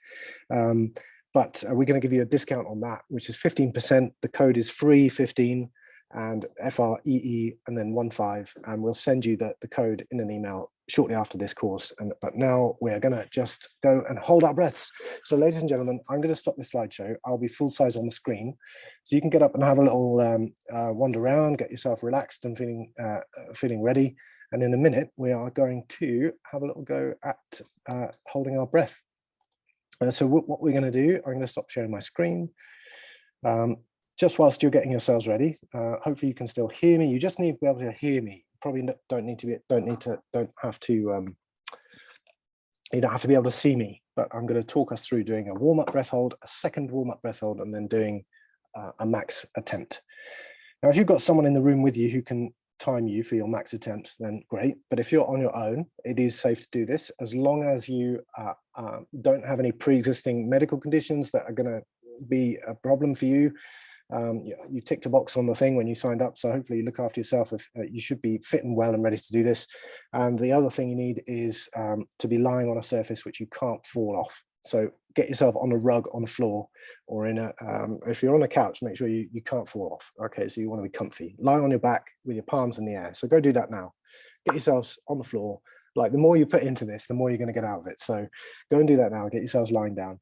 But we're going to give you a discount on that, which is 15%. The code is free15 and FREE and then 15, and we'll send you the code in an email shortly after this course. But now we're going to just go and hold our breaths. So ladies and gentlemen, I'm going to stop this slideshow. I'll be full size on the screen, so you can get up and have a little wander around, get yourself relaxed and feeling ready. And in a minute, we are going to have a little go at holding our breath. So what we're going to do, I'm going to stop sharing my screen. Just whilst you're getting yourselves ready, hopefully you can still hear me. You just need to be able to hear me. Probably you don't have to be able to see me, but I'm going to talk us through doing a warm-up breath hold, a second warm-up breath hold, and then doing a max attempt. Now, if you've got someone in the room with you who can time you for your max attempt, then great. But if you're on your own, it is safe to do this as long as you don't have any pre-existing medical conditions that are going to be a problem for you. You ticked a box on the thing when you signed up, so hopefully you look after yourself. If you should be fit and well and ready to do this. And the other thing you need is to be lying on a surface which you can't fall off. So get yourself on a rug on the floor, or in a if you're on a couch, make sure you can't fall off. Okay, so you want to be comfy. Lie on your back with your palms in the air. So go do that now. Get yourselves on the floor. Like, the more you put into this, the more you're going to get out of it. So go and do that now. Get yourselves lying down.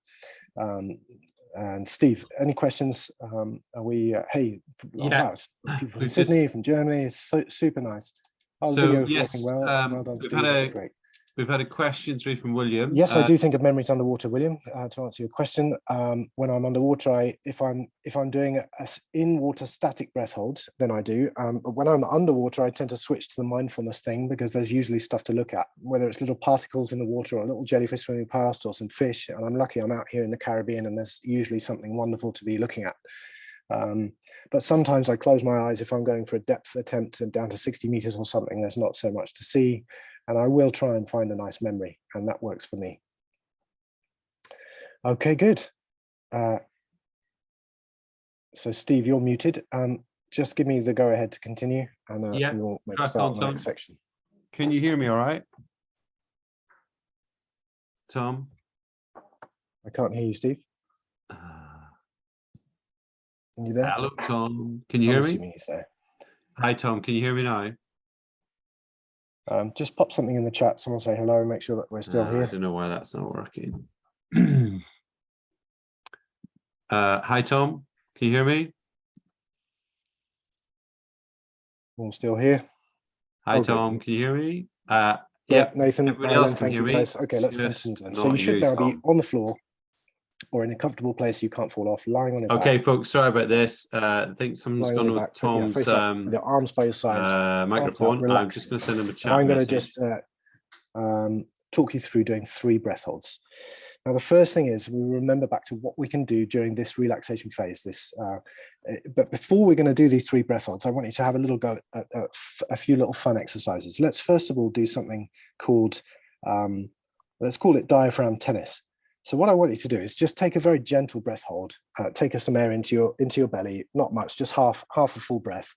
And Steve, any questions? Are we? Hey, wow, people from Sydney, from Germany. It's so super nice. Oh, the video is working well. Well done, Steve. That's great. We've had a question through from William. Yes, I do think of memories underwater, William. To answer your question, when I'm underwater, if I'm doing an in-water static breath hold, then I do. But when I'm underwater, I tend to switch to the mindfulness thing, because there's usually stuff to look at, whether it's little particles in the water or a little jellyfish swimming past or some fish. And I'm lucky I'm out here in the Caribbean, and there's usually something wonderful to be looking at. But sometimes I close my eyes if I'm going for a depth attempt and down to 60 meters or something. There's not so much to see. And I will try and find a nice memory, and that works for me. Okay, good. So Steve, you're muted. Just give me the go ahead to continue, and we'll start the next section. Can you hear me all right? Tom? I can't hear you, Steve. Are you there? Hello, Tom. Can you hear me? Assuming he's there. Hi, Tom. Can you hear me now? Just pop something in the chat. Someone say hello. Make sure that we're still here. I don't know why that's not working. Hi, Tom. Can you hear me? We're still here. Hi, Tom. Can you hear me? Yeah, Nathan. Everybody else thank you, guys. Okay, let's continue then. So you should now be on the floor, or in a comfortable place you can't fall off, lying on your back. Okay, folks, sorry about this. I think someone's gone with Tom's with your arms by your sides, microphone. Relax. I'm just going to send him a chat. I'm going to just talk you through doing 3 breath holds. Now, the first thing is, we remember back to what we can do during this relaxation phase. But before we're going to do these 3 breath holds, I want you to have a little go at a few little fun exercises. Let's first of all do something called, let's call it diaphragm tennis. So what I want you to do is just take a very gentle breath hold, take some air into your belly, not much, just half a full breath,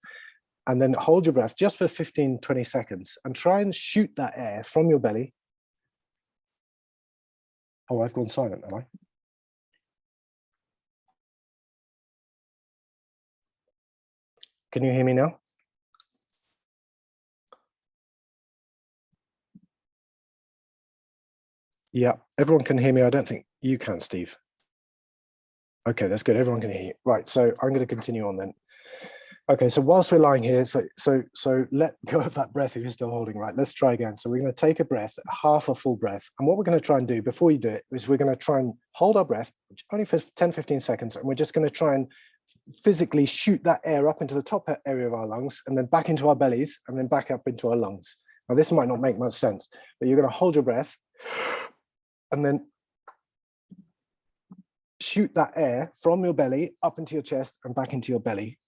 and then hold your breath just for 15-20 seconds and try and shoot that air from your belly. Oh, I've gone silent, have I? Can you hear me now? Yeah, everyone can hear me. I don't think you can, Steve. Okay, that's good. Everyone can hear you. Right, so I'm going to continue on then. Okay, so whilst we're lying here, so let go of that breath if you're still holding, right? Let's try again. So we're going to take a breath, half a full breath. And what we're going to try and do before you do it is we're going to try and hold our breath only for 10, 15 seconds. And we're just going to try and physically shoot that air up into the top area of our lungs and then back into our bellies and then back up into our lungs. Now, this might not make much sense, but you're going to hold your breath and then shoot that air from your belly up into your chest and back into your belly.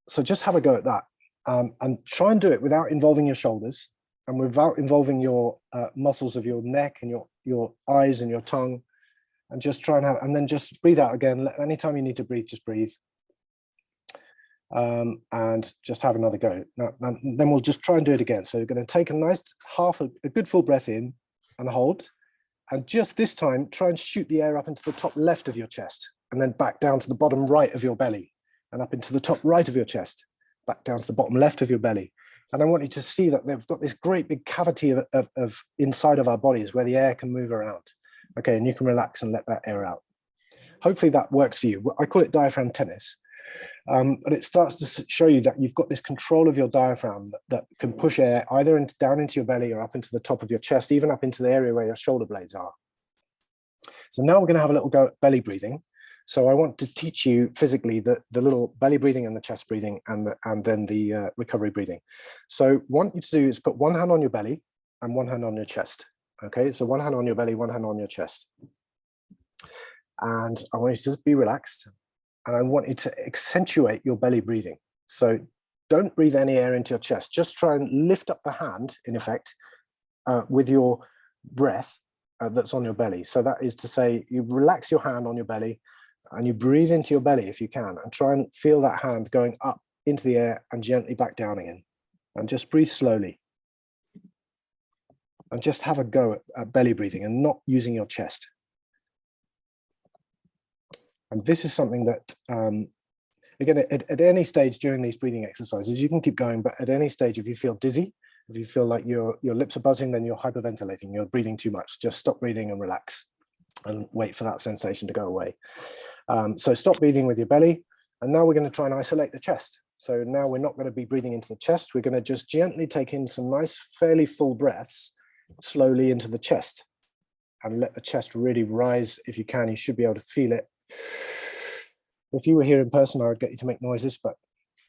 So just have a go at that, and try and do it without involving your shoulders and without involving your muscles of your neck and your eyes and your tongue, and just try and have, and then just breathe out again. Anytime you need to breathe, just breathe, and just have another go. Now, then we'll just try and do it again. So you're going to take a nice a good full breath in and hold, and just this time try and shoot the air up into the top left of your chest and then back down to the bottom right of your belly, and up into the top right of your chest, back down to the bottom left of your belly. And I want you to see that they've got this great big cavity of inside of our bodies where the air can move around. Okay, and you can relax and let that air out. Hopefully that works for you. I call it diaphragm tennis. But it starts to show you that you've got this control of your diaphragm that can push air either down into your belly or up into the top of your chest, even up into the area where your shoulder blades are. So now we're going to have a little go at belly breathing. So I want to teach you physically the little belly breathing and the chest breathing and then the recovery breathing. So what I want you to do is put one hand on your belly and one hand on your chest. Okay, so one hand on your belly, one hand on your chest. And I want you to just be relaxed. And I want you to accentuate your belly breathing. So don't breathe any air into your chest. Just try and lift up the hand, in effect, with your breath that's on your belly. So that is to say, you relax your hand on your belly and you breathe into your belly if you can, and try and feel that hand going up into the air and gently back down again. And just breathe slowly. And just have a go at belly breathing and not using your chest. And this is something that, again, at any stage during these breathing exercises, you can keep going, but at any stage, if you feel dizzy, if you feel like your lips are buzzing, then you're hyperventilating, you're breathing too much. Just stop breathing and relax and wait for that sensation to go away. So stop breathing with your belly. And now we're going to try and isolate the chest. So now we're not going to be breathing into the chest. We're going to just gently take in some nice, fairly full breaths slowly into the chest and let the chest really rise. If you can, you should be able to feel it. If you were here in person, I would get you to make noises, but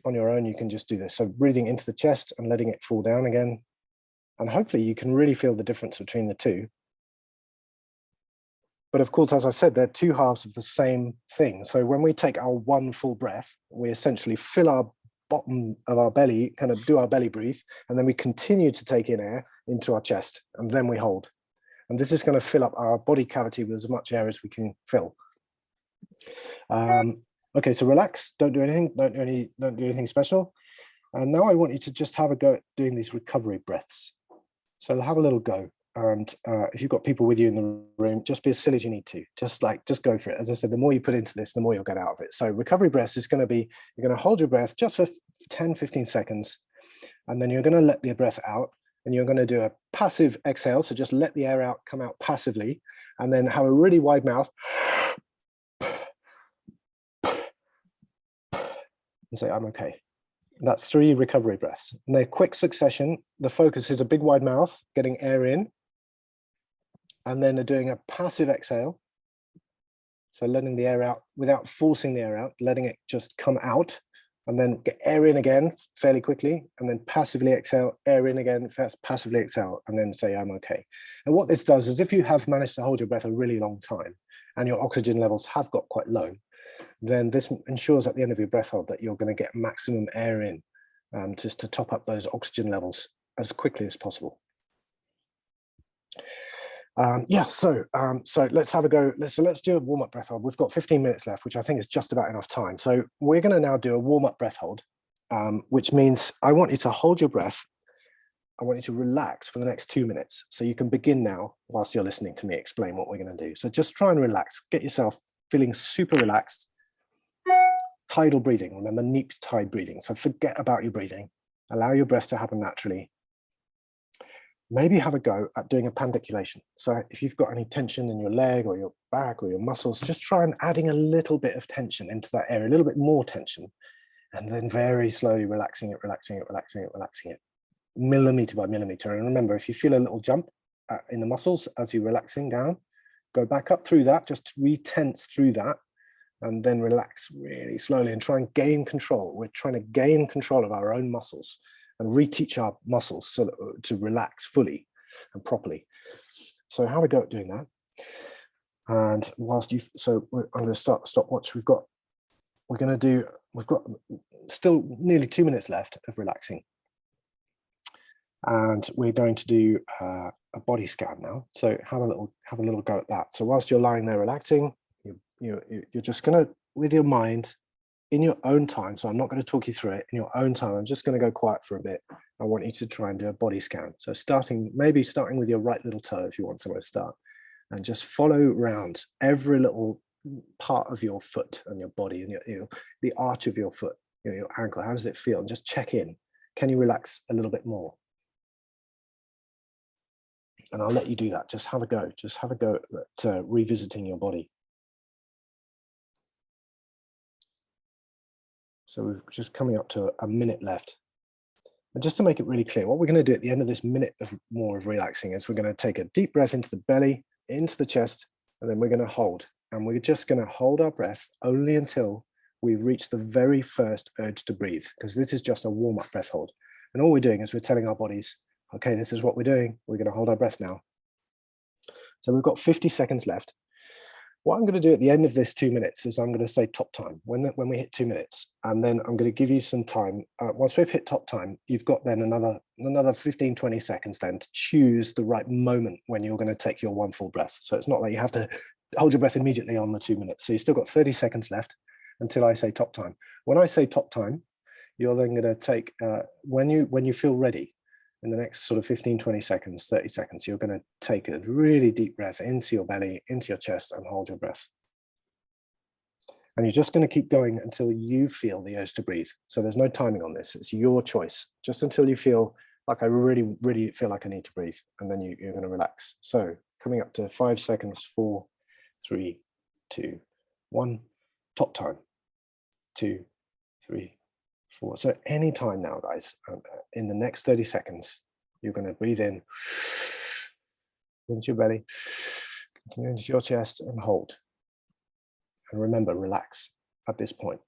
on your own, you can just do this. So breathing into the chest and letting it fall down again. And hopefully you can really feel the difference between the two. But of course, as I said, they're two halves of the same thing. So when we take our one full breath, we essentially fill our bottom of our belly, kind of do our belly breathe, and then we continue to take in air into our chest, and then we hold. And this is going to fill up our body cavity with as much air as we can fill. Okay, so relax, don't do anything, don't do anything special. And now I want you to just have a go at doing these recovery breaths. So have a little go. And if you've got people with you in the room, just be as silly as you need to. Just go for it. As I said, the more you put into this, the more you'll get out of it. So recovery breaths is going to be, you're going to hold your breath just for 10, 15 seconds. And then you're going to let the breath out. And you're going to do a passive exhale. So just let the air out, come out passively. And then have a really wide mouth. And say, I'm okay. That's 3 recovery breaths. And they're quick succession. The focus is a big wide mouth, getting air in. And then they're doing a passive exhale. So letting the air out without forcing the air out, letting it just come out. And then get air in again fairly quickly. And then passively exhale, air in again, passively exhale, and then say, I'm okay. And what this does is if you have managed to hold your breath a really long time and your oxygen levels have got quite low, then this ensures at the end of your breath hold that you're going to get maximum air in, just to top up those oxygen levels as quickly as possible. So let's have a go. Let's do a warm-up breath hold. We've got 15 minutes left, which I think is just about enough time. So we're going to now do a warm-up breath hold, which means I want you to hold your breath. I want you to relax for the next 2 minutes. So you can begin now whilst you're listening to me explain what we're going to do. So just try and relax. Get yourself feeling super relaxed. Tidal breathing, remember neap tide breathing. So forget about your breathing. Allow your breath to happen naturally. Maybe have a go at doing a pandiculation. So if you've got any tension in your leg or your back or your muscles, just try and adding a little bit of tension into that area, a little bit more tension. and then very slowly relaxing it, relaxing it, relaxing it, relaxing it, millimeter by millimeter. And remember, if you feel a little jump in the muscles as you're relaxing down, go back up through that, just re-tense through that, and then relax really slowly and try and gain control. We're trying to gain control of our own muscles and reteach our muscles so that, to relax fully and properly. So how we go at doing that? And whilst you, so I'm going to start the stopwatch. We've got still nearly 2 minutes left of relaxing. And we're going to do a body scan now. So have a little go at that. So whilst you're lying there relaxing, you're just going to, with your mind, in your own time. So I'm not going to talk you through it. In your own time, I'm just going to go quiet for a bit. I want you to try and do a body scan. So maybe starting with your right little toe, if you want somewhere to start, and just follow around every little part of your foot and your body and the arch of your foot, your ankle. How does it feel? And just check in. Can you relax a little bit more? And I'll let you do that. Just have a go. Just have a go at revisiting your body. So we're just coming up to a minute left. And just to make it really clear, what we're going to do at the end of this minute more of relaxing is we're going to take a deep breath into the belly, into the chest, and then we're going to hold. And we're just going to hold our breath only until we reach the very first urge to breathe, because this is just a warm-up breath hold. And all we're doing is we're telling our bodies, okay, this is what we're doing. We're going to hold our breath now. So we've got 50 seconds left. What I'm going to do at the end of this 2 minutes is I'm going to say top time when we hit 2 minutes, and then I'm going to give you some time. Once we've hit top time, you've got then another 15, 20 seconds then to choose the right moment when you're going to take your one full breath. So it's not like you have to hold your breath immediately on the 2 minutes. So you've still got 30 seconds left until I say top time. When I say top time, you're then going to take, when you feel ready, in the next sort of 15, 20 seconds, 30 seconds, you're going to take a really deep breath into your belly, into your chest, and hold your breath. And you're just going to keep going until you feel the urge to breathe. So there's no timing on this. It's your choice, just until you feel like I really, really feel like I need to breathe. And then you're going to relax. So coming up to 5 seconds, 4, 3, 2, 1, top time, 2, 3, 4. So any time now, guys, in the next 30 seconds, you're going to breathe in into your belly, continue into your chest, and hold. And remember, relax at this point.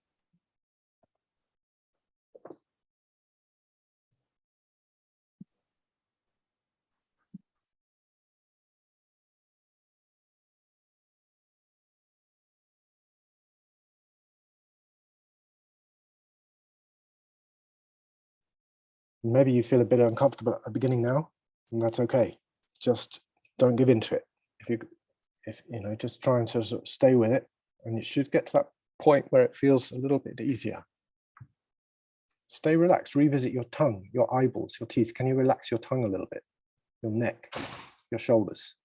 Maybe you feel a bit uncomfortable at the beginning now, and that's okay. Just don't give in to it. If you just try and sort of stay with it, and you should get to that point where it feels a little bit easier. Stay relaxed. Revisit your tongue, your eyeballs, your teeth. Can you relax your tongue a little bit? Your neck, your shoulders,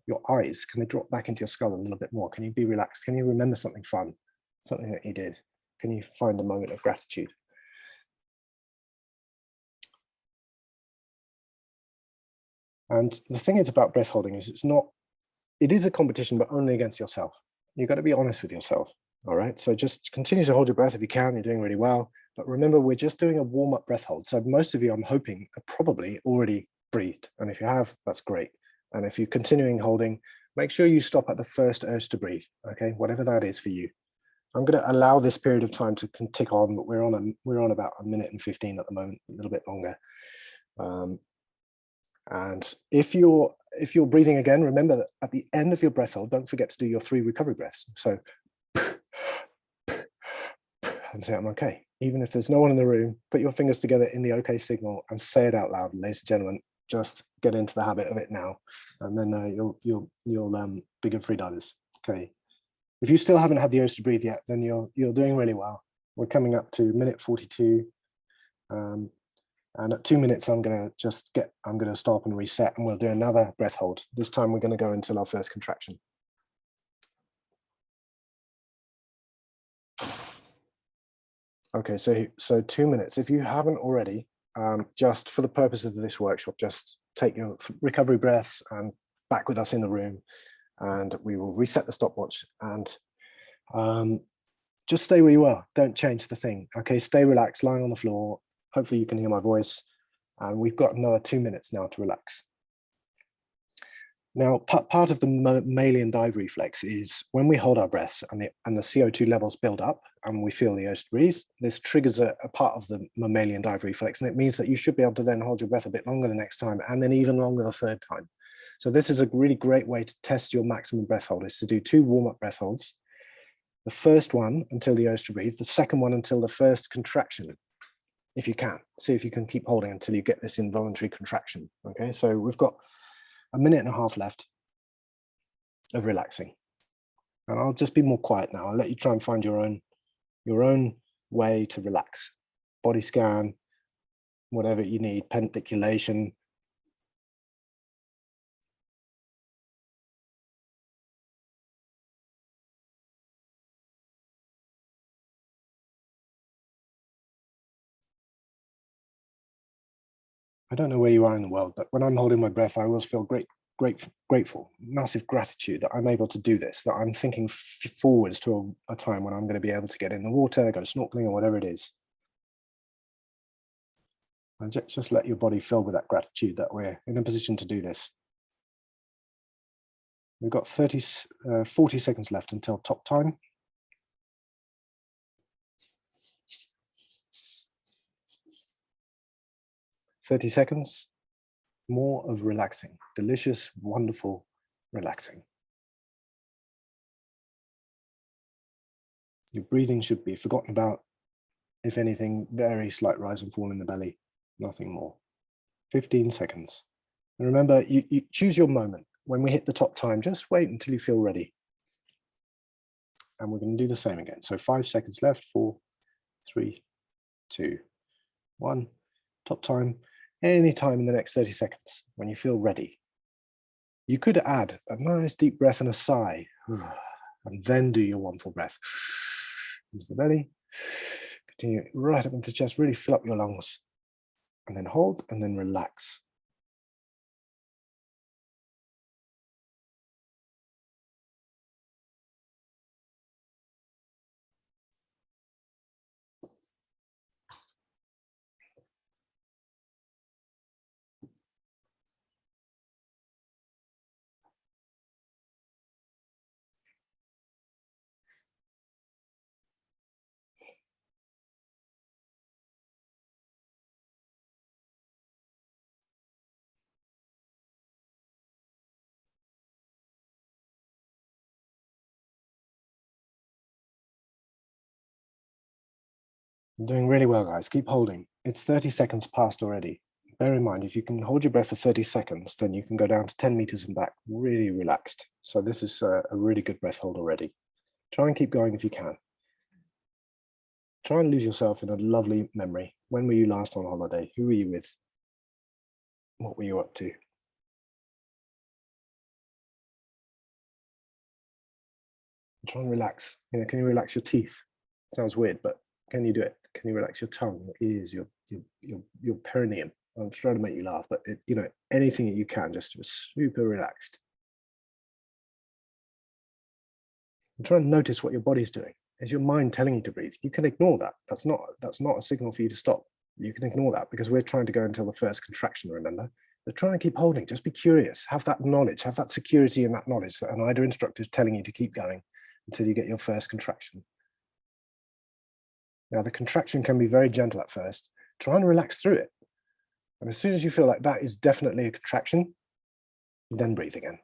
your eyes. Can they drop back into your skull a little bit more? Can you be relaxed? Can you remember something fun, something that you did? Can you find a moment of gratitude? And the thing is about breath holding is it is a competition, but only against yourself. You've got to be honest with yourself. All right. So just continue to hold your breath if you can. You're doing really well. But remember, we're just doing a warm-up breath hold. So most of you, I'm hoping, are probably already breathed. And if you have, that's great. And if you're continuing holding, make sure you stop at the first urge to breathe. Okay, whatever that is for you. I'm going to allow this period of time to tick on, but we're on about 1 minute and 15 at the moment, a little bit longer. And if you're breathing again, remember that at the end of your breath hold, don't forget to do your 3 recovery breaths. So, and say, I'm okay. Even if there's no one in the room, put your fingers together in the okay signal and say it out loud, ladies and gentlemen. Just get into the habit of it now, and then you'll be good free divers. Okay. If you still haven't had the urge to breathe yet, then you're doing really well. We're coming up to minute 42. And at 2 minutes, I'm going to stop and reset, and we'll do another breath hold. This time we're going to go until our first contraction. Okay, so 2 minutes. If you haven't already, just for the purposes of this workshop, just take your recovery breaths and back with us in the room, and we will reset the stopwatch. And just stay where you are. Don't change the thing. Okay, stay relaxed, lying on the floor. Hopefully you can hear my voice. And we've got another 2 minutes now to relax. Now, part of the mammalian dive reflex is when we hold our breaths and the CO2 levels build up and we feel the urge to breathe, this triggers a part of the mammalian dive reflex, and it means that you should be able to then hold your breath a bit longer the next time, and then even longer the third time. So this is a really great way to test your maximum breath hold, is to do 2 warm-up breath holds. The first one until the urge to breathe, the second one until the first contraction, if you can. See if you can keep holding until you get this involuntary contraction. Okay, so we've got a minute and a half left of relaxing. And I'll just be more quiet now. I'll let you try and find your own way to relax. Body scan, whatever you need, pediculation. I don't know where you are in the world, but when I'm holding my breath, I always feel grateful, massive gratitude that I'm able to do this, that I'm thinking forwards to a time when I'm going to be able to get in the water, go snorkeling or whatever it is. And just let your body fill with that gratitude that we're in a position to do this. We've got 40 seconds left until top time. "30 seconds, more of relaxing, delicious, wonderful relaxing. Your breathing should be forgotten about. If anything, very slight rise and fall in the belly, nothing more. 15 seconds. And remember, you choose your moment. When we hit the top time, just wait until you feel ready. And we're going to do the same again. So 5 seconds left, 4, 3, 2, 1. Top time, any time in the next 30 seconds when you feel ready. You could add a nice deep breath and a sigh, and then do your one full breath. Into the belly, continue right up into the chest, really fill up your lungs, and then hold, and then relax. You're doing really well, guys. Keep holding. It's 30 seconds past already. Bear in mind, if you can hold your breath for 30 seconds, then you can go down to 10 meters and back, really relaxed. So this is a really good breath hold already. Try and keep going if you can. Try and lose yourself in a lovely memory. When were you last on holiday? Who were you with? What were you up to? Try and relax. You know, can you relax your teeth? Sounds weird, but can you do it? Can you relax your tongue, your ears, your perineum? I'm trying to make you laugh, but you know, anything that you can, just super relaxed. And try and notice what your body's doing. Is your mind telling you to breathe? You can ignore that. That's not a signal for you to stop. You can ignore that because we're trying to go until the first contraction, remember? But try and keep holding. Just be curious. Have that knowledge, have that security in that knowledge that an IDA instructor is telling you to keep going until you get your first contraction. Now, the contraction can be very gentle at first. Try and relax through it. And as soon as you feel like that is definitely a contraction, then breathe again.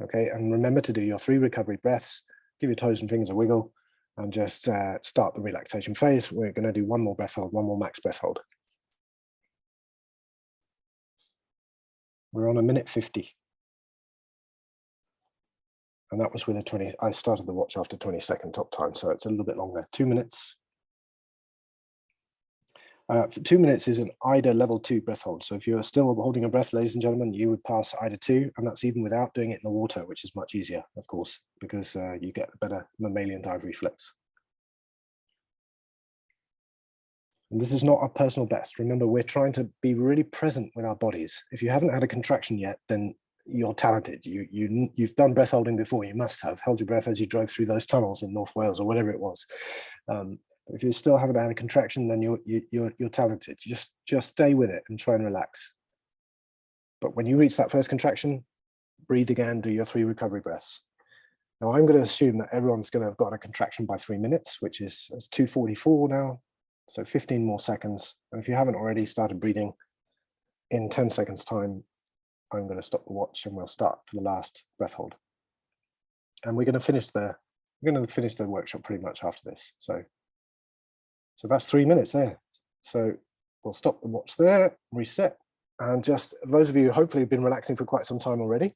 Okay, and remember to do your 3 recovery breaths. Give your toes and fingers a wiggle, and just start the relaxation phase. We're going to do 1 more breath hold, 1 more max breath hold. We're on a minute 50. And that was with a 20, I started the watch after 20-second top time, so it's a little bit longer. 2 minutes. 2 minutes is an IDA level 2 breath hold. So if you're still holding your breath, ladies and gentlemen, you would pass IDA 2, and that's even without doing it in the water, which is much easier, of course, because you get a better mammalian dive reflex. And this is not our personal best. Remember, we're trying to be really present with our bodies. If you haven't had a contraction yet, then you're talented. You've done breath holding before. You must have held your breath as you drove through those tunnels in North Wales or whatever it was. If you still haven't had a contraction, then you're talented. Just stay with it and try and relax. But when you reach that first contraction, breathe again, do your 3 recovery breaths. Now I'm going to assume that everyone's going to have got a contraction by 3 minutes, which is 2:44 now. So 15 more seconds. And if you haven't already started breathing, in 10 seconds time, I'm going to stop the watch and we'll start for the last breath hold. And we're going to finish the workshop pretty much after this. So that's 3 minutes there. So we'll stop the watch there, reset, and just those of you hopefully have been relaxing for quite some time already,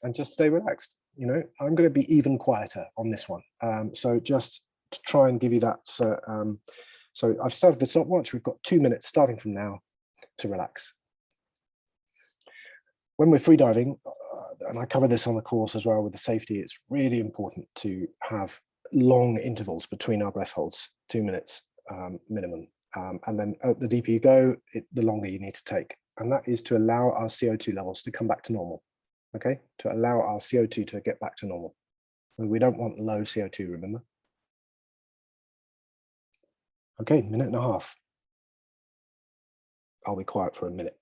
and just stay relaxed. You know, I'm going to be even quieter on this one. So just to try and give you that. So I've started the stopwatch. We've got 2 minutes starting from now to relax. When we're freediving, and I cover this on the course as well with the safety, it's really important to have long intervals between our breath holds, 2 minutes minimum. And then the deeper you go, the longer you need to take. And that is to allow our CO2 levels to come back to normal, okay? To allow our CO2 to get back to normal. We don't want low CO2, remember? Okay, 1.5 minutes. I'll be quiet for a minute.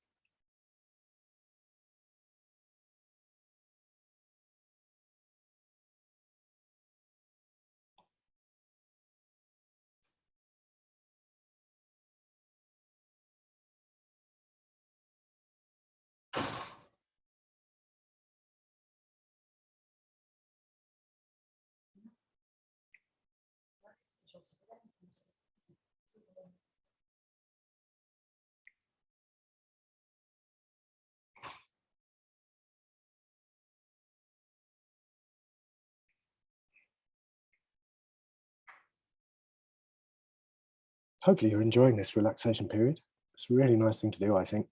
Hopefully you're enjoying this relaxation period. It's a really nice thing to do, I think.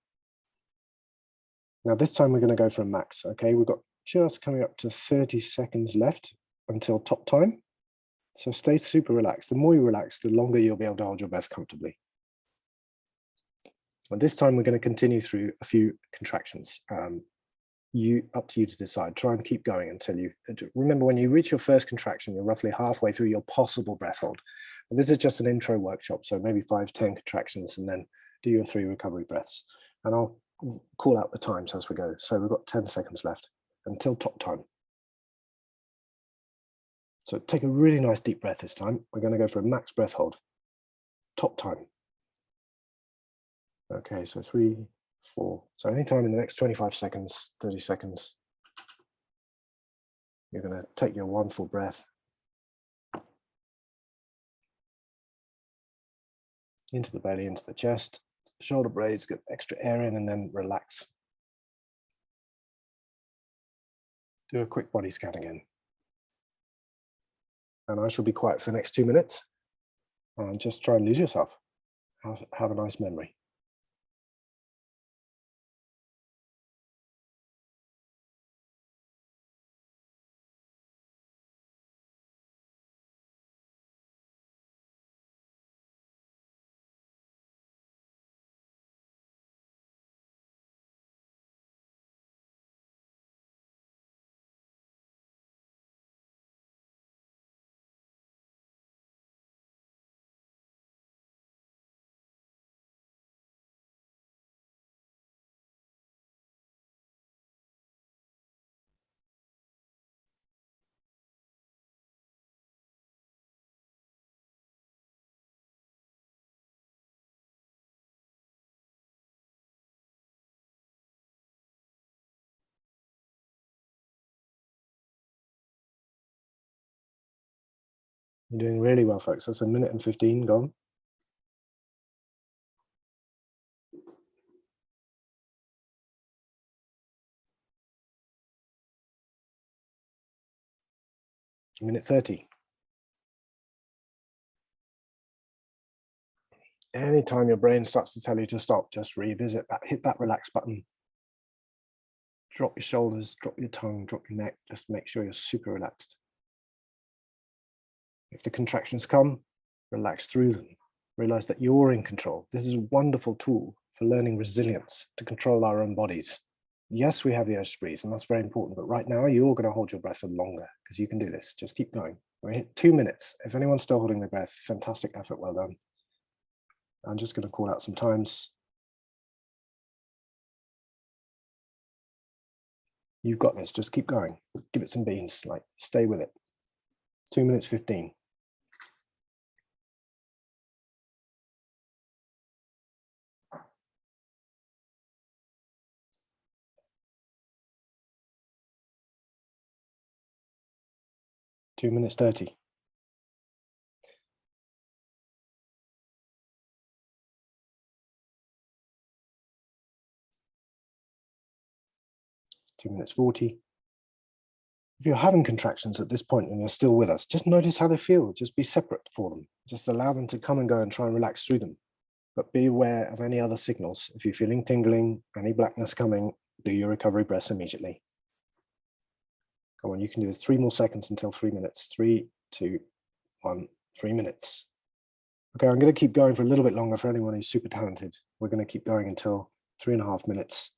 Now this time we're going to go for a max, okay? We've got just coming up to 30 seconds left until top time. So stay super relaxed. The more you relax, the longer you'll be able to hold your breath comfortably. And this time we're going to continue through a few contractions. Up to you to decide. Try and keep going until you remember when you reach your first contraction, you're roughly halfway through your possible breath hold. And this is just an intro workshop, so maybe 5-10 contractions and then do your 3 recovery breaths. And I'll call out the times as we go. So we've got 10 seconds left until top time. So take a really nice deep breath this time. We're going to go for a max breath hold. Top time. Okay, so 3, 4. So anytime in the next 25 seconds, 30 seconds, you're going to take your 1 full breath into the belly, into the chest, shoulder blades, get extra air in, and then relax. Do a quick body scan again. And I shall be quiet for the next 2 minutes. And just try and lose yourself. Have a nice memory. You're doing really well, folks. That's 1 minute and 15 gone. Minute 30. Anytime your brain starts to tell you to stop, just revisit that, hit that relax button. Drop your shoulders, drop your tongue, drop your neck. Just make sure you're super relaxed. If the contractions come, relax through them. Realize that you're in control. This is a wonderful tool for learning resilience to control our own bodies. Yes, we have the urge to breathe, and that's very important. But right now, you're going to hold your breath for longer because you can do this. Just keep going. We're hit 2 minutes. If anyone's still holding their breath, fantastic effort. Well done. I'm just going to call out some times. You've got this. Just keep going. Give it some beans. Like, stay with it. 2 minutes 15. Two minutes 30. It's 2 minutes 40. If you're having contractions at this point and you're still with us, just notice how they feel. Just be separate for them. Just allow them to come and go and try and relax through them. But be aware of any other signals. If you're feeling tingling, any blackness coming, do your recovery breaths immediately. Come on, you can do this. 3 more seconds until 3 minutes. 3, 2, 1, 3 minutes. Okay, I'm going to keep going for a little bit longer for anyone who's super talented. We're going to keep going until 3.5 minutes.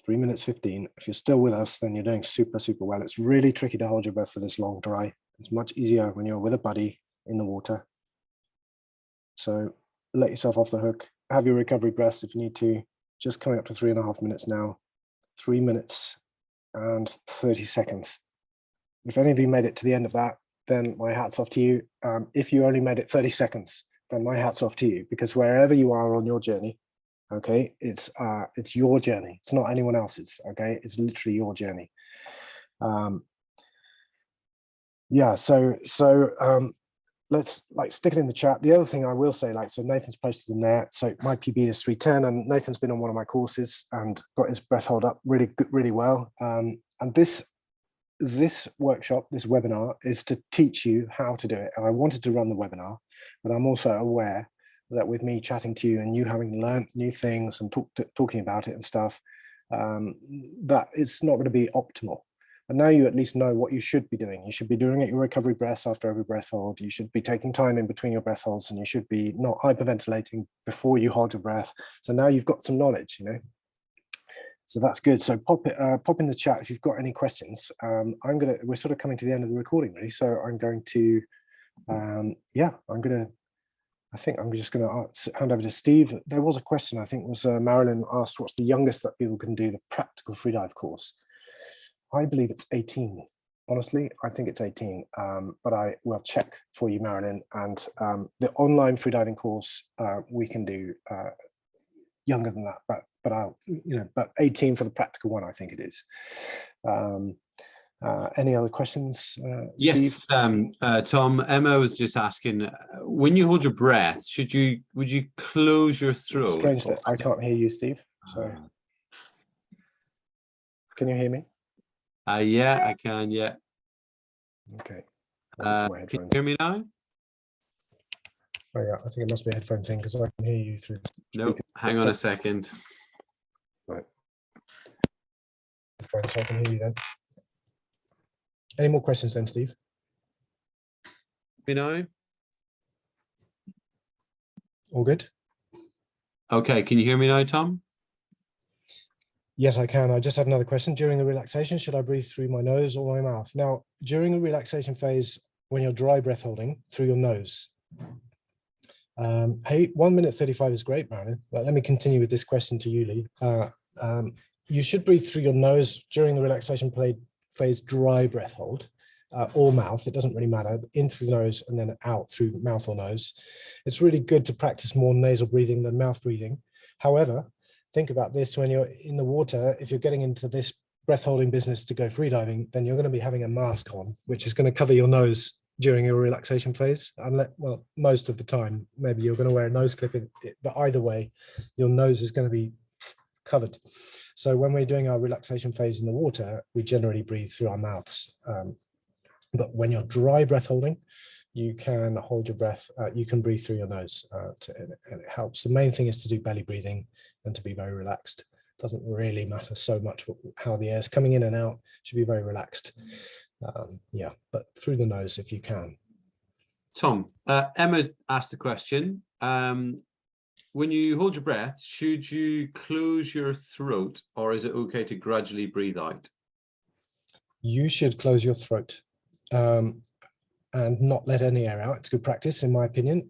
3 minutes 15. If you're still with us, then you're doing super, super well. It's really tricky to hold your breath for this long dry. It's much easier when you're with a buddy in the water. So let yourself off the hook. Have your recovery breaths if you need to. Just coming up to 3.5 minutes now. 3 minutes and 30 seconds. If any of you made it to the end of that, then my hat's off to you. If you only made it 30 seconds, then my hat's off to you, because wherever you are on your journey, okay, it's your journey. It's not anyone else's. Okay, it's literally your journey. Yeah, so let's stick it in the chat. The other thing I will say, so Nathan's posted in there. So my PB is 310, and Nathan's been on one of my courses and got his breath hold up really good, really well. And this workshop, this webinar, is to teach you how to do it. And I wanted to run the webinar, but I'm also aware that with me chatting to you and you having learned new things and talking about it and stuff, that it's not going to be optimal. And now you at least know what you should be doing. You should be doing it your recovery breaths after every breath hold. You should be taking time in between your breath holds, and you should be not hyperventilating before you hold your breath. So now you've got some knowledge, So that's good. So pop in the chat if you've got any questions. We're sort of coming to the end of the recording, really. So I'm going to, I think I'm just going to hand over to Steve. There was a question, I think was Marilyn asked, what's the youngest that people can do the practical freedive course? I believe it's 18. Honestly, I think it's 18, but I will check for you, Marilyn. And the online freediving course, we can do younger than that, but 18 for the practical one, I think it is. Any other questions, Steve? Yes, Tom, Emma was just asking, when you hold your breath, would you close your throat? Strange that I can't hear you, Steve. So can you hear me? Yeah, I can, yeah. Okay. Can you hear me now? Oh yeah, I think it must be a headphone thing, because I can hear you through the No, hang on a second. Right. So I can hear you then. Any more questions then, Steve? You know? All good? Okay, can you hear me now, Tom? Yes, I can. I just had another question. During the relaxation, should I breathe through my nose or my mouth? Now, during the relaxation phase, when you're dry breath holding, through your nose. Hey, 1 minute 35 is great, Marilyn. But let me continue with this question to you, Lee. You should breathe through your nose during the relaxation phase, dry breath hold, or mouth. It doesn't really matter. In through the nose and then out through mouth or nose. It's really good to practice more nasal breathing than mouth breathing. However, think about this: when you're in the water, if you're getting into this breath holding business to go freediving, then you're going to be having a mask on, which is going to cover your nose during your relaxation phase. Well, most of the time, maybe you're going to wear a nose clip, but either way, your nose is going to be covered. So when we're doing our relaxation phase in the water, we generally breathe through our mouths. But when you're dry breath holding, you can hold your breath, you can breathe through your nose, and it helps. The main thing is to do belly breathing and to be very relaxed. It doesn't really matter so much how the air is coming in and out. It should be very relaxed. Yeah, but through the nose if you can. Tom, Emma asked the question, when you hold your breath, should you close your throat, or is it okay to gradually breathe out? You should close your throat and not let any air out. It's good practice, in my opinion,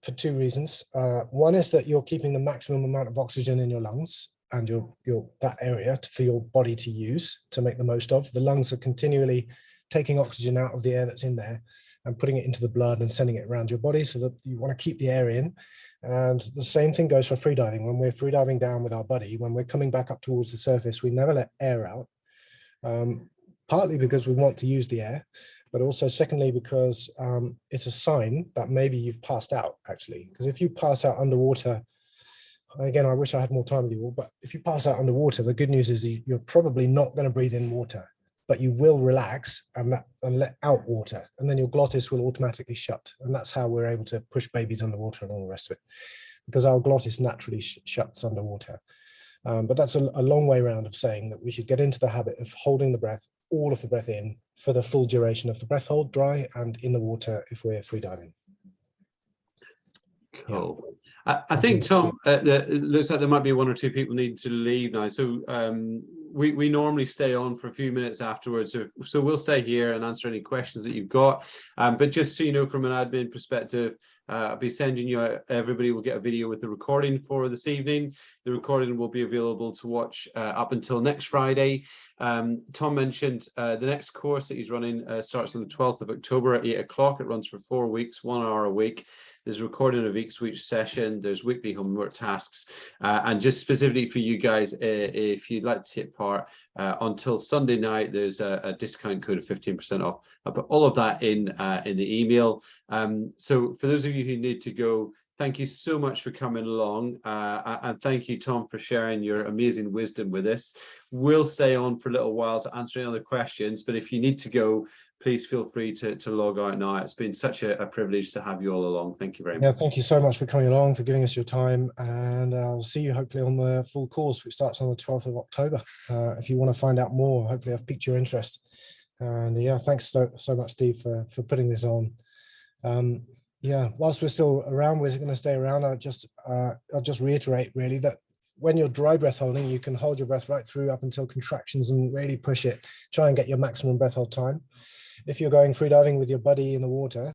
for two reasons. One is that you're keeping the maximum amount of oxygen in your lungs and your that area for your body to use, to make the most of. The lungs are continually taking oxygen out of the air that's in there and putting it into the blood and sending it around your body, so that you want to keep the air in. And the same thing goes for freediving. When we're freediving down with our buddy, when we're coming back up towards the surface, we never let air out, partly because we want to use the air, but also secondly because it's a sign that maybe you've passed out, actually. Because if you pass out underwater, again, I wish I had more time with you all, but if you pass out underwater, the good news is you're probably not going to breathe in water, but you will relax and let out water, and then your glottis will automatically shut. And that's how we're able to push babies underwater and all the rest of it, because our glottis naturally shuts underwater. But that's a long way around of saying that we should get into the habit of holding the breath, all of the breath in, for the full duration of the breath hold, dry and in the water if we're freediving. Cool. Yeah. I think, Tom, it looks like there might be one or two people needing to leave now. So we normally stay on for a few minutes afterwards. So we'll stay here and answer any questions that you've got. But just so you know, from an admin perspective, I'll be sending you everybody will get a video with the recording for this evening. The recording will be available to watch up until next Friday. Tom mentioned the next course that he's running starts on the 12th of October at 8 o'clock. It runs for 4 weeks, 1 hour a week. There's a recording of each session. There's weekly homework tasks. And just specifically for you guys, if you'd like to take part, until Sunday night, there's a discount code of 15% off. I'll put all of that in the email. So for those of you who need to go, thank you so much for coming along. And thank you, Tom, for sharing your amazing wisdom with us. We'll stay on for a little while to answer any other questions, but if you need to go, please feel free to log out now. It's been such a privilege to have you all along. Thank you very much. Yeah, thank you so much for coming along, for giving us your time, and I'll see you hopefully on the full course, which starts on the 12th of October. If you want to find out more, hopefully I've piqued your interest. And yeah, thanks so much, Steve, for putting this on. Yeah, whilst we're still around, we're going to stay around. I'll just reiterate really that when you're dry breath holding, you can hold your breath right through up until contractions and really push it. Try and get your maximum breath hold time. If you're going freediving with your buddy in the water,